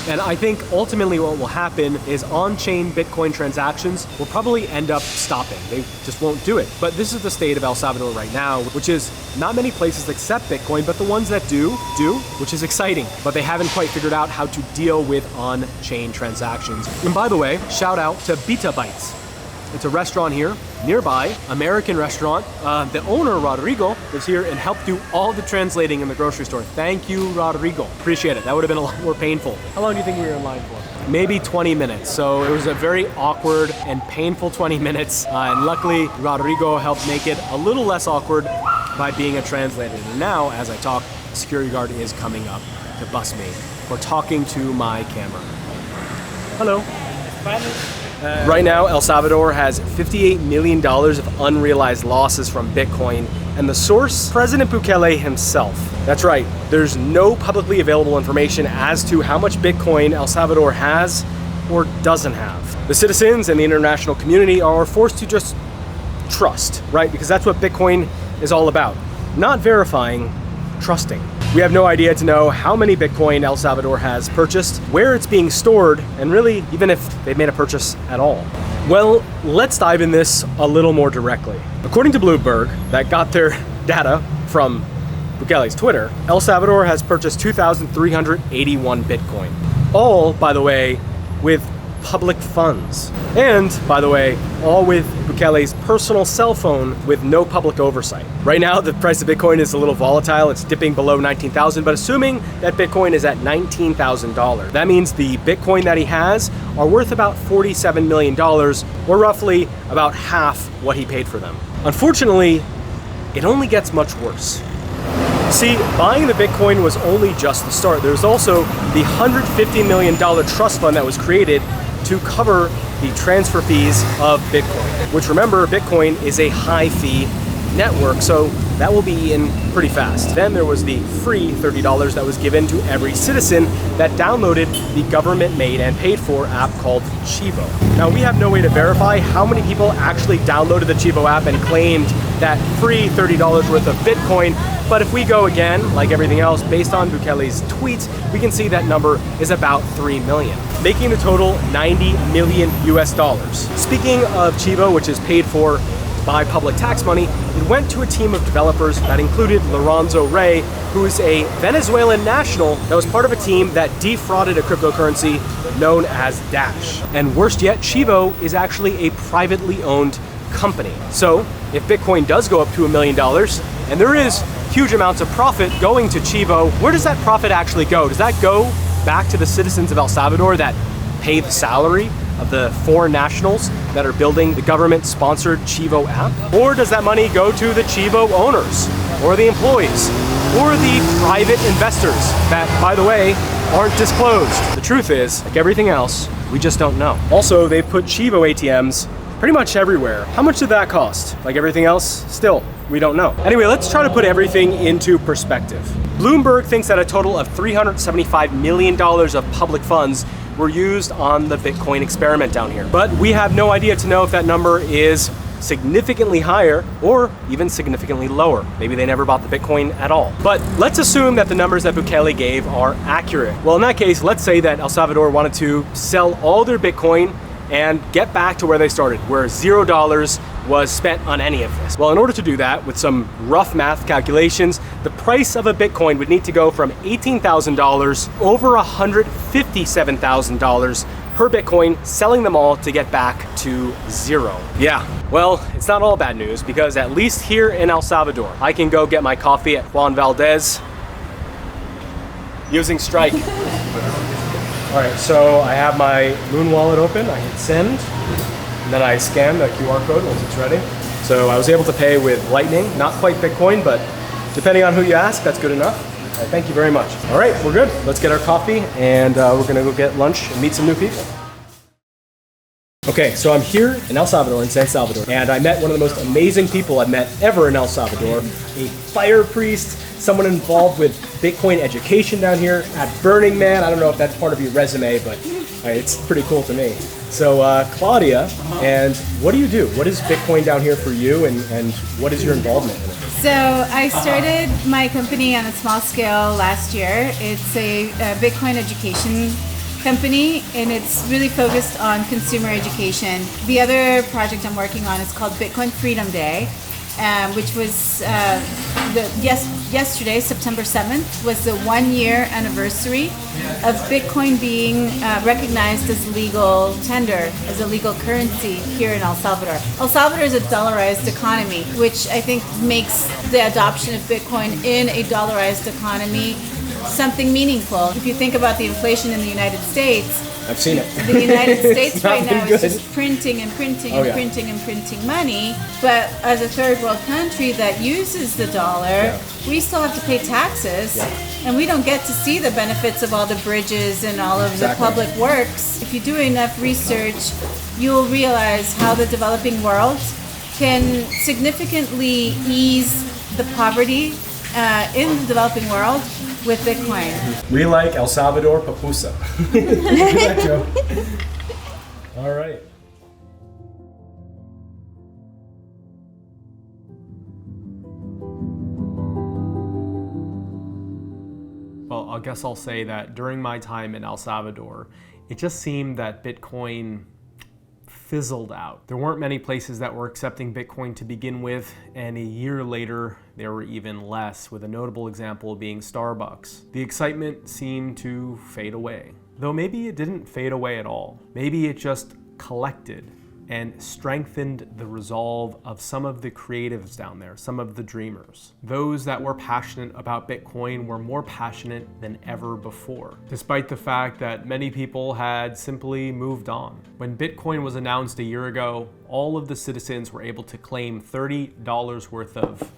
And I think ultimately what will happen is on-chain Bitcoin transactions will probably end up stopping. They just won't do it. But this is the state of El Salvador right now, which is not many places accept Bitcoin, but the ones that do, which is exciting. But they haven't quite figured out how to deal with on-chain transactions. And by the way, shout out to Bita Bites. It's a restaurant here, nearby, American restaurant. The owner, Rodrigo, was here and helped do all the translating in the grocery store. Thank you, Rodrigo. Appreciate it. That would have been a lot more painful. How long do you think we were in line for? Maybe 20 minutes. So it was a very awkward and painful 20 minutes. And luckily, Rodrigo helped make it a little less awkward by being a translator. And now, as I talk, a security guard is coming up to bust me for talking to my camera. Hello. Right now, El Salvador has $58 million of unrealized losses from Bitcoin, and the source, President Bukele himself. That's right, there's no publicly available information as to how much Bitcoin El Salvador has or doesn't have. The citizens and the international community are forced to just trust, right? Because that's what Bitcoin is all about. Not verifying, trusting. We have no idea to know how many Bitcoin El Salvador has purchased, where it's being stored, and really, even if they've made a purchase at all. Well, let's dive in this a little more directly. According to Bloomberg, that got their data from Bukele's Twitter, El Salvador has purchased 2,381 Bitcoin. All, by the way, with public funds. And, by the way, all with Bukele's personal cell phone with no public oversight. Right now, the price of Bitcoin is a little volatile. It's dipping below 19,000, but assuming that Bitcoin is at $19,000, that means the Bitcoin that he has are worth about $47 million, or roughly about half what he paid for them. Unfortunately, it only gets much worse. See, buying the Bitcoin was only just the start. There's also the $150 million trust fund that was created to cover the transfer fees of Bitcoin, which, remember, Bitcoin is a high fee network, so that will be eaten pretty fast. Then there was the free $30 that was given to every citizen that downloaded the government-made and paid-for app called Chivo. Now, we have no way to verify how many people actually downloaded the Chivo app and claimed that free $30 worth of Bitcoin, but if we go again, like everything else, based on Bukele's tweets, we can see that number is about 3 million, making the total 90 million US dollars. Speaking of Chivo, which is paid for by public tax money, it went to a team of developers that included Lorenzo Rey, who is a Venezuelan national that was part of a team that defrauded a cryptocurrency known as Dash. And worst yet, Chivo is actually a privately owned company. So if Bitcoin does go up to $1 million, and there is huge amounts of profit going to Chivo, where does that profit actually go? Does that go back to the citizens of El Salvador that pay the salary of the foreign nationals that are building the government-sponsored Chivo app? Or does that money go to the Chivo owners, or the employees, or the private investors that, by the way, aren't disclosed? The truth is, like everything else, we just don't know. Also, they've put Chivo ATMs pretty much everywhere. How much did that cost? Like everything else, still, we don't know. Anyway, let's try to put everything into perspective. Bloomberg thinks that a total of $375 million of public funds were used on the Bitcoin experiment down here. But we have no idea to know if that number is significantly higher or even significantly lower. Maybe they never bought the Bitcoin at all. But let's assume that the numbers that Bukele gave are accurate. Well, in that case, let's say that El Salvador wanted to sell all their Bitcoin and get back to where they started, where $0 was spent on any of this. Well, in order to do that, with some rough math calculations, the price of a Bitcoin would need to go from $18,000 over $157,000 per Bitcoin, selling them all to get back to zero. Yeah, well, it's not all bad news, because at least here in El Salvador, I can go get my coffee at Juan Valdez using Strike. All right, so I have my Moon wallet open, I hit send, and then I scan the QR code once it's ready. So I was able to pay with Lightning, not quite Bitcoin, but depending on who you ask, that's good enough. All right, thank you very much. All right, we're good. Let's get our coffee, and we're gonna go get lunch and meet some new people. Okay, so I'm here in El Salvador, in San Salvador, and I met one of the most amazing people I've met ever in El Salvador, a fire priest, someone involved with Bitcoin education down here at Burning Man. I don't know if that's part of your resume, but it's pretty cool to me. So Claudia, and what do you do? What is Bitcoin down here for you, and what is your involvement in it? So I started my company on a small scale last year. It's a Bitcoin education company, and it's really focused on consumer education. The other project I'm working on is called Bitcoin Freedom Day, which was yesterday, September 7th, was the 1-year anniversary of Bitcoin being recognized as legal tender, as a legal currency here in El Salvador. El Salvador is a dollarized economy, which I think makes the adoption of Bitcoin in a dollarized economy something meaningful. If you think about the inflation in the United States, I've seen it. The United States right now good. is just printing and printing Oh, and yeah. printing and printing money. But as a third world country that uses the dollar, we still have to pay taxes. And we don't get to see the benefits of all the bridges and all of the public works. If you do enough research, you'll realize how the developing world can significantly ease the poverty in the developing world with Bitcoin. We like El Salvador pupusa. That joke. All right. Well, I guess I'll say that during my time in El Salvador, it just seemed that Bitcoin fizzled out. There weren't many places that were accepting Bitcoin to begin with, and a year later, there were even less, with a notable example being Starbucks. The excitement seemed to fade away. Though maybe it didn't fade away at all. Maybe it just collected and strengthened the resolve of some of the creatives down there, some of the dreamers. Those that were passionate about Bitcoin were more passionate than ever before, despite the fact that many people had simply moved on. When Bitcoin was announced a year ago, all of the citizens were able to claim $30 worth of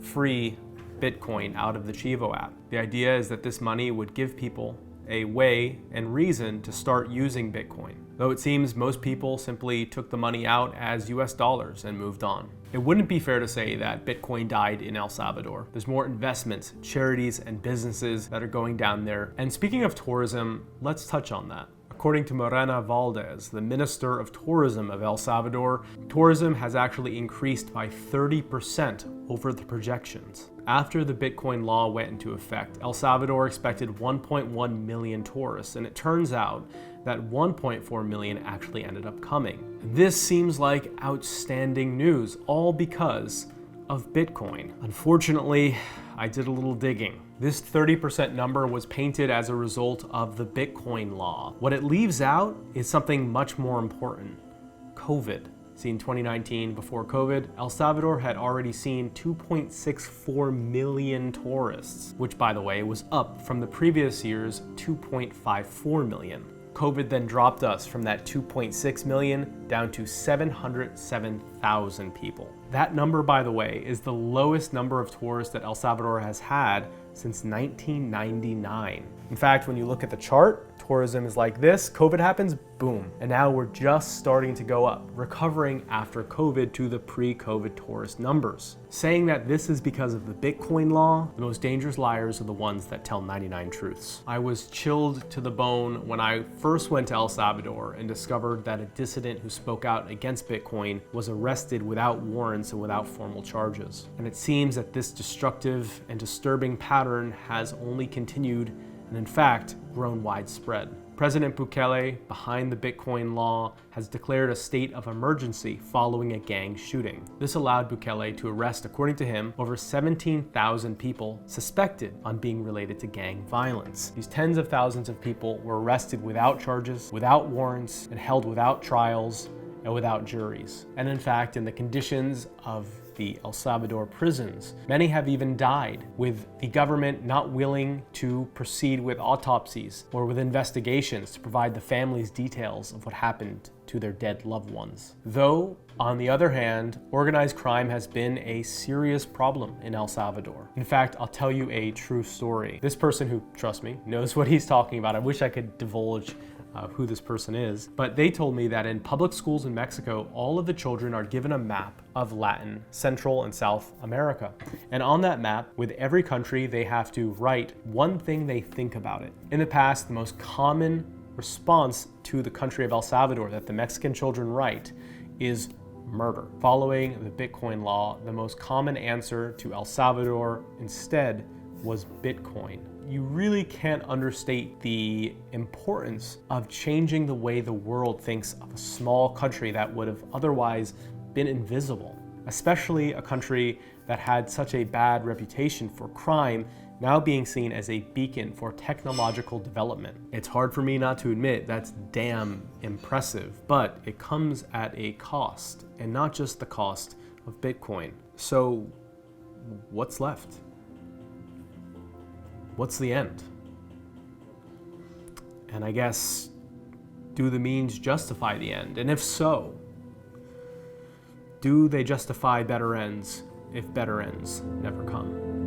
free Bitcoin out of the Chivo app. The idea is that this money would give people a way and reason to start using Bitcoin, though it seems most people simply took the money out as US dollars and moved on. It wouldn't be fair to say that Bitcoin died in El Salvador. There's more investments, charities, and businesses that are going down there. And speaking of tourism, let's touch on that. According to Morena Valdez, the Minister of Tourism of El Salvador, tourism has actually increased by 30% over the projections. After the Bitcoin law went into effect, El Salvador expected 1.1 million tourists, and it turns out that 1.4 million actually ended up coming. This seems like outstanding news, all because of Bitcoin. Unfortunately, I did a little digging. This 30% number was painted as a result of the Bitcoin law. What it leaves out is something much more important: COVID. See, in 2019, before COVID, El Salvador had already seen 2.64 million tourists, which, by the way, was up from the previous year's 2.54 million. COVID then dropped us from that 2.6 million down to 707,000 people. That number, by the way, is the lowest number of tourists that El Salvador has had since 1999. In fact, when you look at the chart, tourism is like this, COVID happens, boom. And now we're just starting to go up, recovering after COVID to the pre-COVID tourist numbers. Saying that this is because of the Bitcoin law, the most dangerous liars are the ones that tell 99 truths. I was chilled to the bone when I first went to El Salvador and discovered that a dissident who spoke out against Bitcoin was arrested without warrants and without formal charges. And it seems that this destructive and disturbing pattern has only continued and in fact grown widespread. President Bukele, behind the Bitcoin law, has declared a state of emergency following a gang shooting. This allowed Bukele to arrest, according to him, over 17,000 people suspected on being related to gang violence. These tens of thousands of people were arrested without charges, without warrants, and held without trials and without juries. And in fact, in the conditions of the El Salvador prisons, many have even died, with the government not willing to proceed with autopsies or with investigations to provide the families details of what happened to their dead loved ones. Though, on the other hand, organized crime has been a serious problem in El Salvador. In fact, I'll tell you a true story. This person, who, trust me, knows what he's talking about. I wish I could divulge who this person is, but they told me that in public schools in Mexico, all of the children are given a map of Latin, Central and South America. And on that map, with every country, they have to write one thing they think about it. In the past, the most common response to the country of El Salvador that the Mexican children write is murder. Following the Bitcoin law, the most common answer to El Salvador instead was Bitcoin. You really can't understate the importance of changing the way the world thinks of a small country that would have otherwise been invisible, especially a country that had such a bad reputation for crime, now being seen as a beacon for technological development. It's hard for me not to admit that's damn impressive, but it comes at a cost, and not just the cost of Bitcoin. So what's left? What's the end? And I guess, do the means justify the end? And if so, do they justify better ends if better ends never come?